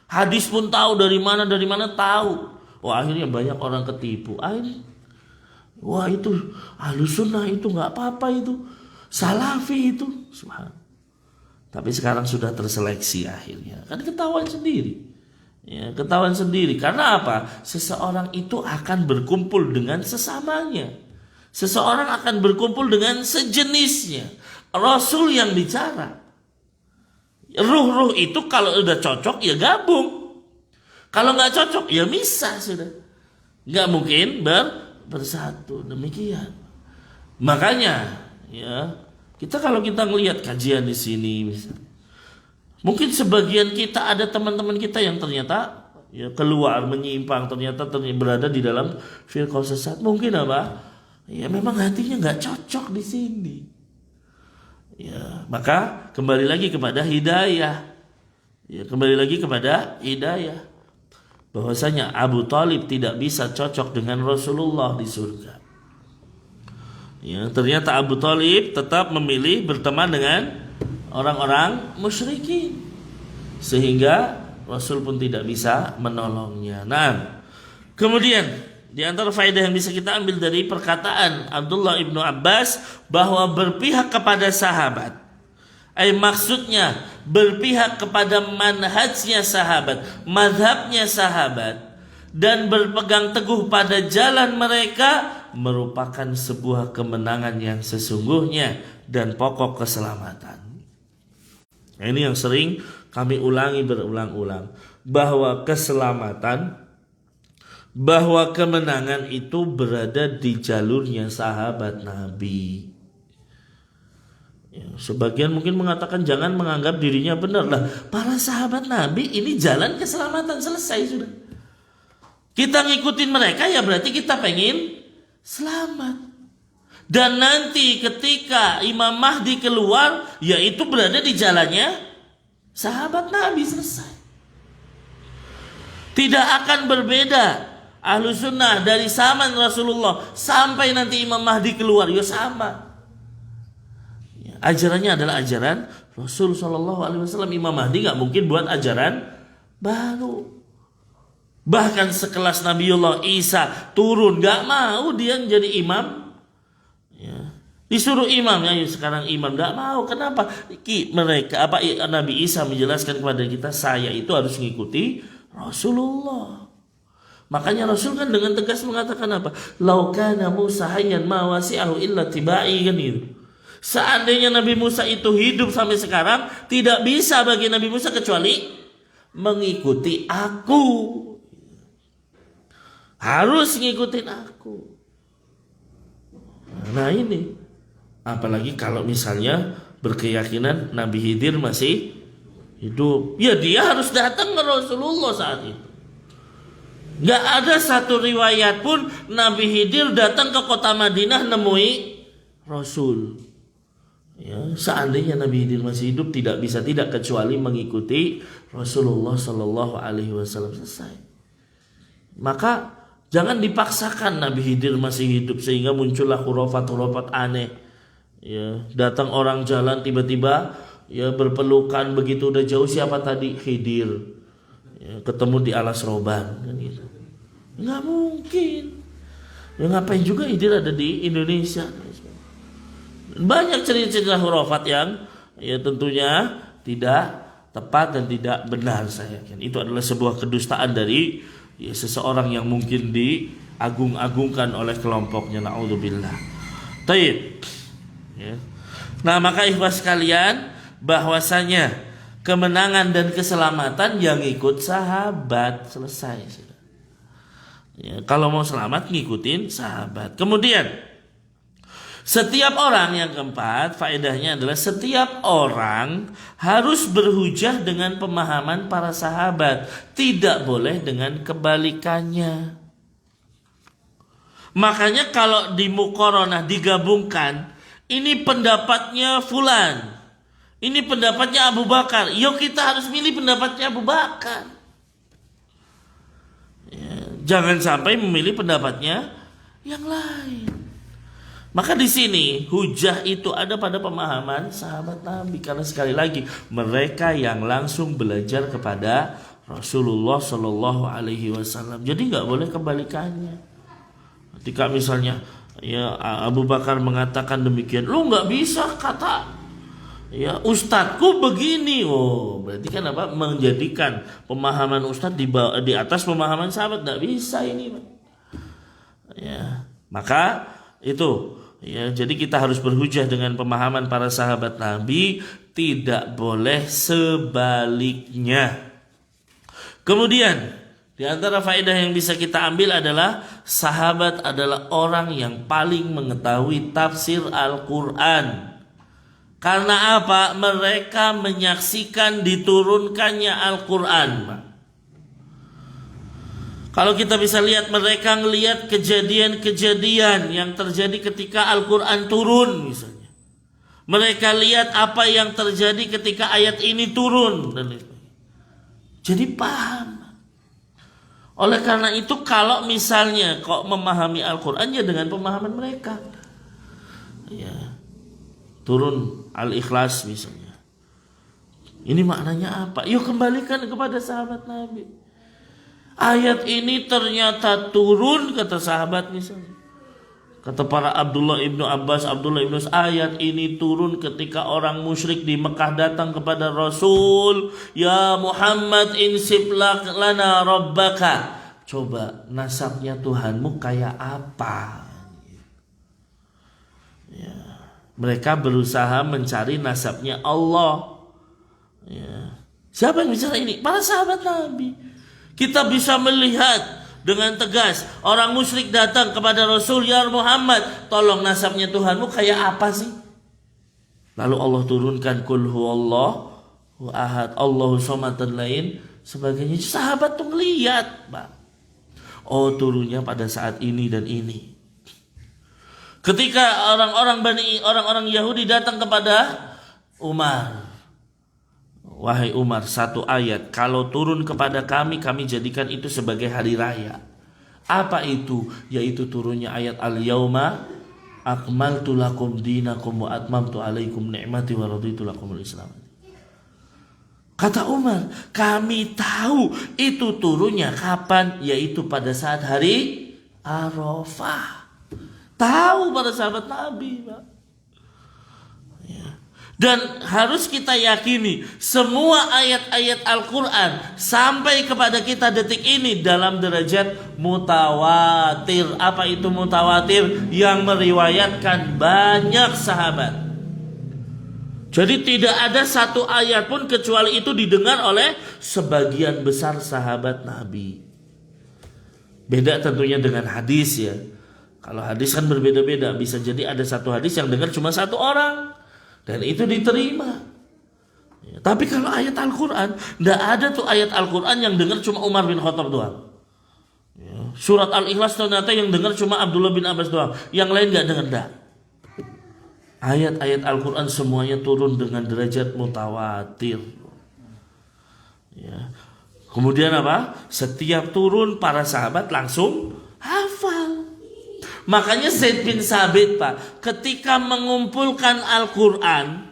Hadis pun tahu dari mana tahu. Wah, akhirnya banyak orang ketipu. Wah, itu Ahlus Sunnah itu nggak apa-apa, itu Salafi itu. Subhanallah. Tapi sekarang sudah terseleksi akhirnya. Kan ketahuan sendiri. Ketahuan sendiri. Karena apa? Seseorang itu akan berkumpul dengan sesamanya. Seseorang akan berkumpul dengan sejenisnya. Rasul yang bicara. Ruh-ruh itu kalau udah cocok gabung. Kalau nggak cocok misah sudah. Nggak mungkin bersatu. Demikian. Makanya kita kalau kita ngelihat kajian di sini misalnya, mungkin sebagian kita ada teman-teman kita yang ternyata keluar menyimpang, ternyata berada di dalam firqah sesat. Mungkin apa? Memang hatinya nggak cocok di sini. Maka kembali lagi kepada hidayah. Kembali lagi kepada hidayah. Bahwasanya Abu Thalib tidak bisa cocok dengan Rasulullah di surga. Ternyata Abu Thalib tetap memilih berteman dengan orang-orang musyrikin, sehingga Rasul pun tidak bisa menolongnya. Nah, kemudian di antara faedah yang bisa kita ambil dari perkataan Abdullah ibnu Abbas bahwa berpihak kepada sahabat, maksudnya berpihak kepada manhajnya sahabat, mazhabnya sahabat, dan berpegang teguh pada jalan mereka merupakan sebuah kemenangan yang sesungguhnya dan pokok keselamatan. Ini yang sering kami ulangi berulang-ulang, bahwa keselamatan, bahwa kemenangan itu berada di jalurnya sahabat Nabi. Sebagian mungkin mengatakan jangan menganggap dirinya benar. Lah, para sahabat Nabi ini jalan keselamatan selesai sudah. Kita ngikutin mereka ya berarti kita pengen selamat. Dan nanti ketika Imam Mahdi keluar, yaitu berada di jalannya sahabat Nabi, selesai. Tidak akan berbeda Ahlus Sunnah dari zaman Rasulullah sampai nanti Imam Mahdi keluar, ya sama. Ajarannya adalah ajaran Rasul Shallallahu Alaihi Wasallam. Imam Mahdi nggak mungkin buat ajaran baru. Bahkan sekelas Nabiullah Isa turun, nggak mau dia jadi imam. Ya. Disuruh imam, ya sekarang imam, nggak mau. Kenapa? Nabi Isa menjelaskan kepada kita, saya itu harus mengikuti Rasulullah. Makanya Rasul kan dengan tegas mengatakan apa? Lau kana Musa hayyan ma wasi'ahu illa tibai, kan itu. Seandainya Nabi Musa itu hidup sampai sekarang, tidak bisa bagi Nabi Musa kecuali mengikuti aku. Harus ngikutin aku. Nah ini, apalagi kalau misalnya berkeyakinan Nabi Khidir masih hidup, ya dia harus datang ke Rasulullah saat itu. Gak ada satu riwayat pun Nabi Khidir datang ke kota Madinah nemui Rasul. Ya, seandainya Nabi Khidir masih hidup, tidak bisa tidak kecuali mengikuti Rasulullah Shallallahu Alaihi Wasallam, selesai. Maka jangan dipaksakan Nabi Khidir masih hidup sehingga muncullah khurafat-khurafat aneh. Ya, datang orang jalan tiba-tiba ya berpelukan begitu udah jauh, siapa tadi? Khidir. Ya, ketemu di alas roban, kan gitu. Nggak mungkin. Ya ngapain juga Khidir ada di Indonesia? Banyak cerita-cerita khurafat yang ya tentunya tidak tepat dan tidak benar, saya yakin. Itu adalah sebuah kedustaan dari ya, seseorang yang mungkin diagung-agungkan oleh kelompoknya, naudzubillah. Taib. Ya. Nah, maka ikhwas sekalian, bahwasanya kemenangan dan keselamatan yang ikut sahabat, selesai. Ya, kalau mau selamat ngikutin sahabat. Kemudian setiap orang, yang keempat faedahnya adalah setiap orang harus berhujah dengan pemahaman para sahabat, tidak boleh dengan kebalikannya. Makanya kalau di muqaranah digabungkan, ini pendapatnya fulan, ini pendapatnya Abu Bakar, yuk kita harus milih pendapatnya Abu Bakar. Ya, jangan sampai memilih pendapatnya yang lain. Maka di sini hujah itu ada pada pemahaman sahabat Nabi, karena sekali lagi mereka yang langsung belajar kepada Rasulullah Shallallahu Alaihi Wasallam. Jadi nggak boleh kebalikannya. Ketika misalnya ya Abu Bakar mengatakan demikian, lu nggak bisa kata ya ustadku begini. Oh berarti kan apa? Menjadikan pemahaman ustadz di atas pemahaman sahabat, nggak bisa ini. Ya maka itu. Ya, jadi kita harus berhujah dengan pemahaman para sahabat Nabi, tidak boleh sebaliknya. Kemudian di antara faedah yang bisa kita ambil adalah sahabat adalah orang yang paling mengetahui tafsir Al-Quran. Karena apa? Mereka menyaksikan diturunkannya Al-Quran. Kalau kita bisa lihat, mereka ngelihat kejadian-kejadian yang terjadi ketika Al-Quran turun misalnya. Mereka lihat apa yang terjadi ketika ayat ini turun. Jadi paham. Oleh karena itu kalau misalnya kok memahami Al-Quran ya dengan pemahaman mereka. Ya. Turun Al-Ikhlas misalnya. Ini maknanya apa? Yuk kembalikan kepada sahabat Nabi. Ayat ini ternyata turun, kata sahabat misalnya. Kata para Abdullah ibnu Abbas, ayat ini turun ketika orang musyrik di Mekah datang kepada Rasul. Ya Muhammad insib lana rabbaka. Coba nasabnya Tuhanmu kayak apa? Ya. Mereka berusaha mencari nasabnya Allah. Ya. Siapa yang bicara ini? Para sahabat Nabi. Kita bisa melihat dengan tegas orang musyrik datang kepada Rasul, ya Muhammad, tolong nasabnya Tuhanmu kayak apa sih? Lalu Allah turunkan Qul huwallahu ahad, Allahu samad dan lain sebagainya. Sahabat tuh ngeliat, Pak. Oh, turunnya pada saat ini dan ini. Ketika orang-orang Yahudi datang kepada Umar, wahai Umar, satu ayat kalau turun kepada kami, kami jadikan itu sebagai hari raya. Apa itu? Yaitu turunnya ayat al-yauma akmaltu lakum dinakum wa atmamtu alaikum ni'mati wa raditu lakumul Islam. Kata Umar, kami tahu itu turunnya kapan, yaitu pada saat hari Arafah. Tahu para sahabat Nabi, Pak. Ya. Dan harus kita yakini semua ayat-ayat Al-Quran sampai kepada kita detik ini dalam derajat mutawatir. Apa itu mutawatir? Yang meriwayatkan banyak sahabat. Jadi tidak ada satu ayat pun kecuali itu didengar oleh sebagian besar sahabat Nabi. Beda tentunya dengan hadis ya. Kalau hadis kan berbeda-beda. Bisa jadi ada satu hadis yang dengar cuma satu orang. Dan itu diterima. Ya, tapi kalau ayat Al-Quran, tidak ada tuh ayat Al-Quran yang dengar cuma Umar bin Khattab doang. Ya, surat Al-Ikhlas ternyata yang dengar cuma Abdullah bin Abbas doang. Yang lain gak dengar, enggak. Ayat-ayat Al-Quran semuanya turun dengan derajat mutawatir. Ya. Kemudian apa? Setiap turun para sahabat langsung hafal. Makanya Zaid bin Sabit, Pak, ketika mengumpulkan Al-Quran,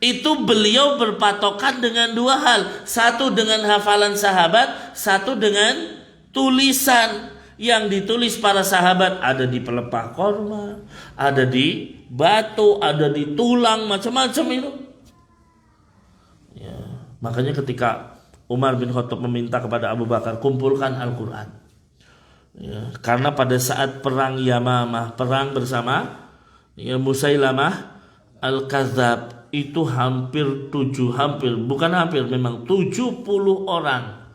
itu beliau berpatokan dengan dua hal. Satu dengan hafalan sahabat, satu dengan tulisan yang ditulis para sahabat. Ada di pelepah korma, ada di batu, ada di tulang, macam-macam itu. Ya, makanya ketika Umar bin Khattab meminta kepada Abu Bakar, kumpulkan Al-Quran. Ya, karena pada saat perang Yamamah, perang bersama ya, Musailamah Al-Kadzab, itu memang 70 orang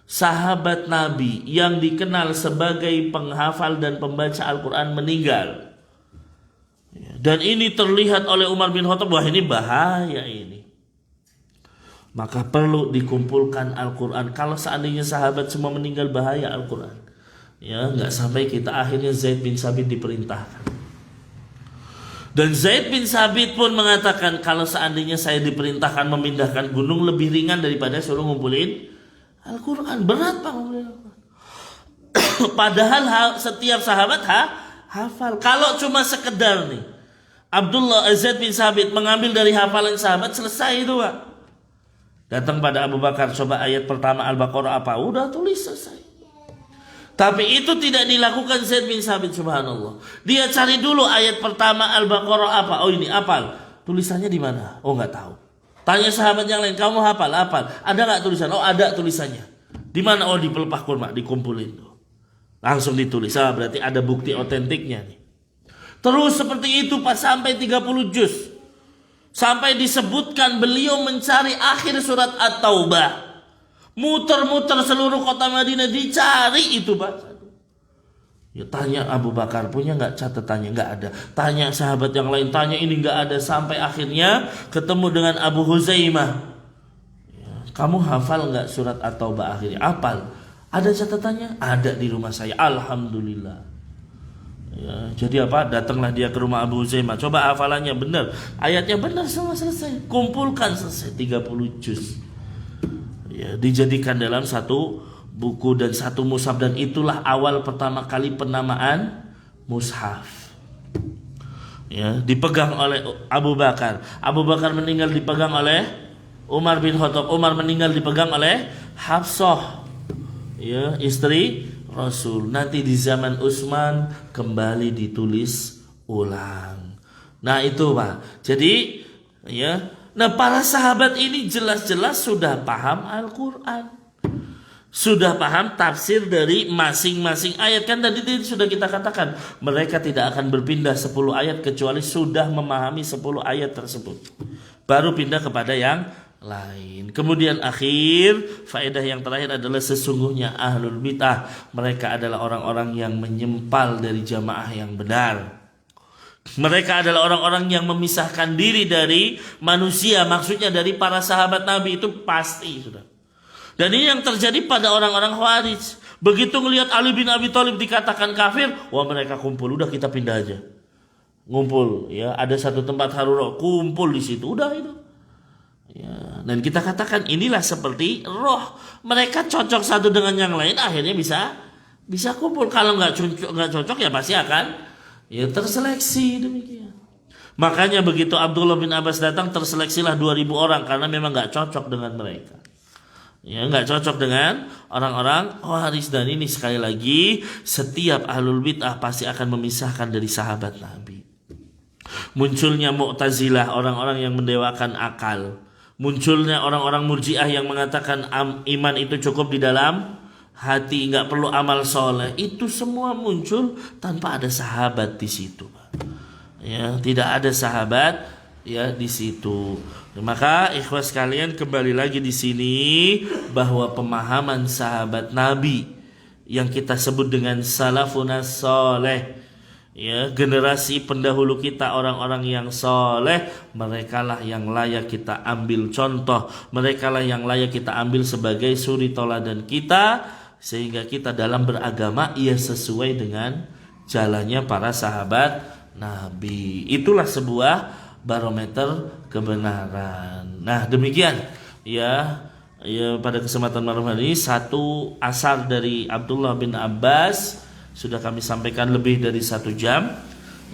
sahabat Nabi yang dikenal sebagai penghafal dan pembaca Al-Quran meninggal. Dan ini terlihat oleh Umar bin Khattab, wah ini bahaya ini. Maka perlu dikumpulkan Al-Quran. Kalau seandainya sahabat semua meninggal, bahaya Al-Quran. Ya, nggak sampai kita akhirnya Zaid bin Sabit diperintahkan. Dan Zaid bin Sabit pun mengatakan, kalau seandainya saya diperintahkan memindahkan gunung, lebih ringan daripada suruh ngumpulin Al-Quran. Berat, Pak, ngumpulin Al-Quran. Padahal setiap sahabat hafal. Kalau cuma sekedar nih Abdullah Zaid bin Sabit mengambil dari hafalan sahabat, selesai itu, Pak. Datang pada Abu Bakar, coba ayat pertama Al-Baqarah apa? Udah tulis, selesai. Tapi itu tidak dilakukan Zaid bin Sabit, subhanallah. Dia cari dulu ayat pertama Al-Baqarah apa? Oh ini hafal. Tulisannya di mana? Oh nggak tahu. Tanya sahabat yang lain, kamu hafal? Ada nggak tulisan? Oh ada tulisannya. Di mana? Oh di pelepah kurma, dikumpulin tuh. Langsung ditulis. Berarti ada bukti otentiknya nih. Terus seperti itu Pak sampai 30 juz. Sampai disebutkan beliau mencari akhir surat At-Taubah. Muter-muter seluruh kota Madinah dicari itu, Pak. Ya tanya Abu Bakar, punya nggak catatannya? Nggak ada. Tanya sahabat yang lain, tanya ini nggak ada. Sampai akhirnya ketemu dengan Abu Huzaimah. Ya, kamu hafal nggak surat At-Taubah akhirnya? Hafal. Ada catatannya? Ada di rumah saya. Alhamdulillah. Ya, jadi apa? Datanglah dia ke rumah Abu Huzaimah. Coba hafalannya benar. Ayatnya benar, semua selesai. Kumpulkan, selesai 30 juz. Ya, dijadikan dalam satu buku dan satu mushaf, dan itulah awal pertama kali penamaan mushaf. Ya, dipegang oleh Abu Bakar. Abu Bakar meninggal dipegang oleh Umar bin Khattab. Umar meninggal dipegang oleh Hafsah, ya, istri Rasul. Nanti di zaman Utsman kembali ditulis ulang. Nah itu, Pak. Jadi ya, nah para sahabat ini jelas-jelas sudah paham Al-Quran, sudah paham tafsir dari masing-masing ayat. Kan tadi sudah kita katakan, mereka tidak akan berpindah 10 ayat kecuali sudah memahami 10 ayat tersebut, baru pindah kepada yang lain. Kemudian faedah yang terakhir adalah sesungguhnya ahlul bid'ah, mereka adalah orang-orang yang menyempal dari jamaah yang benar. Mereka adalah orang-orang yang memisahkan diri dari manusia, maksudnya dari para sahabat Nabi, itu pasti sudah. Dan ini yang terjadi pada orang-orang Khawarij. Begitu ngelihat Ali bin Abi Thalib dikatakan kafir, wah mereka kumpul, udah kita pindah aja. Ngumpul ya, ada satu tempat Harura, kumpul di situ, udah itu. Ya, dan kita katakan inilah seperti roh, mereka cocok satu dengan yang lain, akhirnya bisa kumpul. Kalau nggak cocok ya pasti akan ya terseleksi demikian. Makanya begitu Abdullah bin Abbas datang, terseleksilah 2000 orang karena memang nggak cocok dengan mereka. Ya, nggak cocok dengan orang-orang Khawarij. Dan ini sekali lagi, setiap ahlul bid'ah pasti akan memisahkan dari sahabat Nabi. Munculnya Mu'tazilah, orang-orang yang mendewakan akal. Munculnya orang-orang Murji'ah yang mengatakan iman itu cukup di dalam hati, nggak perlu amal soleh. Itu semua muncul tanpa ada sahabat di situ. Ya, tidak ada sahabat ya di situ. Maka ikhwas kalian, kembali lagi di sini bahwa pemahaman sahabat Nabi yang kita sebut dengan salafun soleh, ya, generasi pendahulu kita, orang-orang yang soleh, merekalah yang layak kita ambil contoh, merekalah yang layak kita ambil sebagai suri toladan kita, sehingga kita dalam beragama ia sesuai dengan jalannya para sahabat Nabi. Itulah sebuah barometer kebenaran. Nah demikian ya pada kesempatan malam hari ini, satu asar dari Abdullah bin Abbas sudah kami sampaikan lebih dari 1 jam.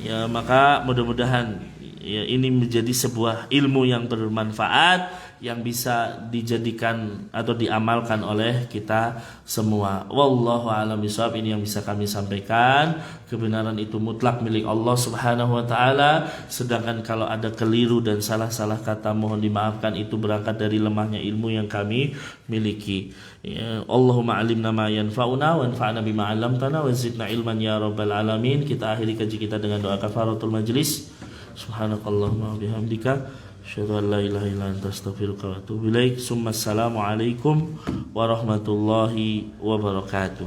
Ya, maka mudah-mudahan ya ini menjadi sebuah ilmu yang bermanfaat, yang bisa dijadikan atau diamalkan oleh kita semua. Wallahu a'lam bishawab. Ini yang bisa kami sampaikan. Kebenaran itu mutlak milik Allah Subhanahu wa taala. Sedangkan kalau ada keliru dan salah-salah kata, mohon dimaafkan, itu berangkat dari lemahnya ilmu yang kami miliki. Ya, Allahumma alimna ma yanfa'una wa anfa'na bima 'allamtana wa zidna ilman ya rabbal alamin. Kita akhiri kaji kita dengan doa kafaratul majlis. Subhanakallahumma wa bihamdika asyhadu an la ilaha illa anta astaghfiruka wa atubu ilaik. Assalamu alaikum warahmatullahi wabarakatuh.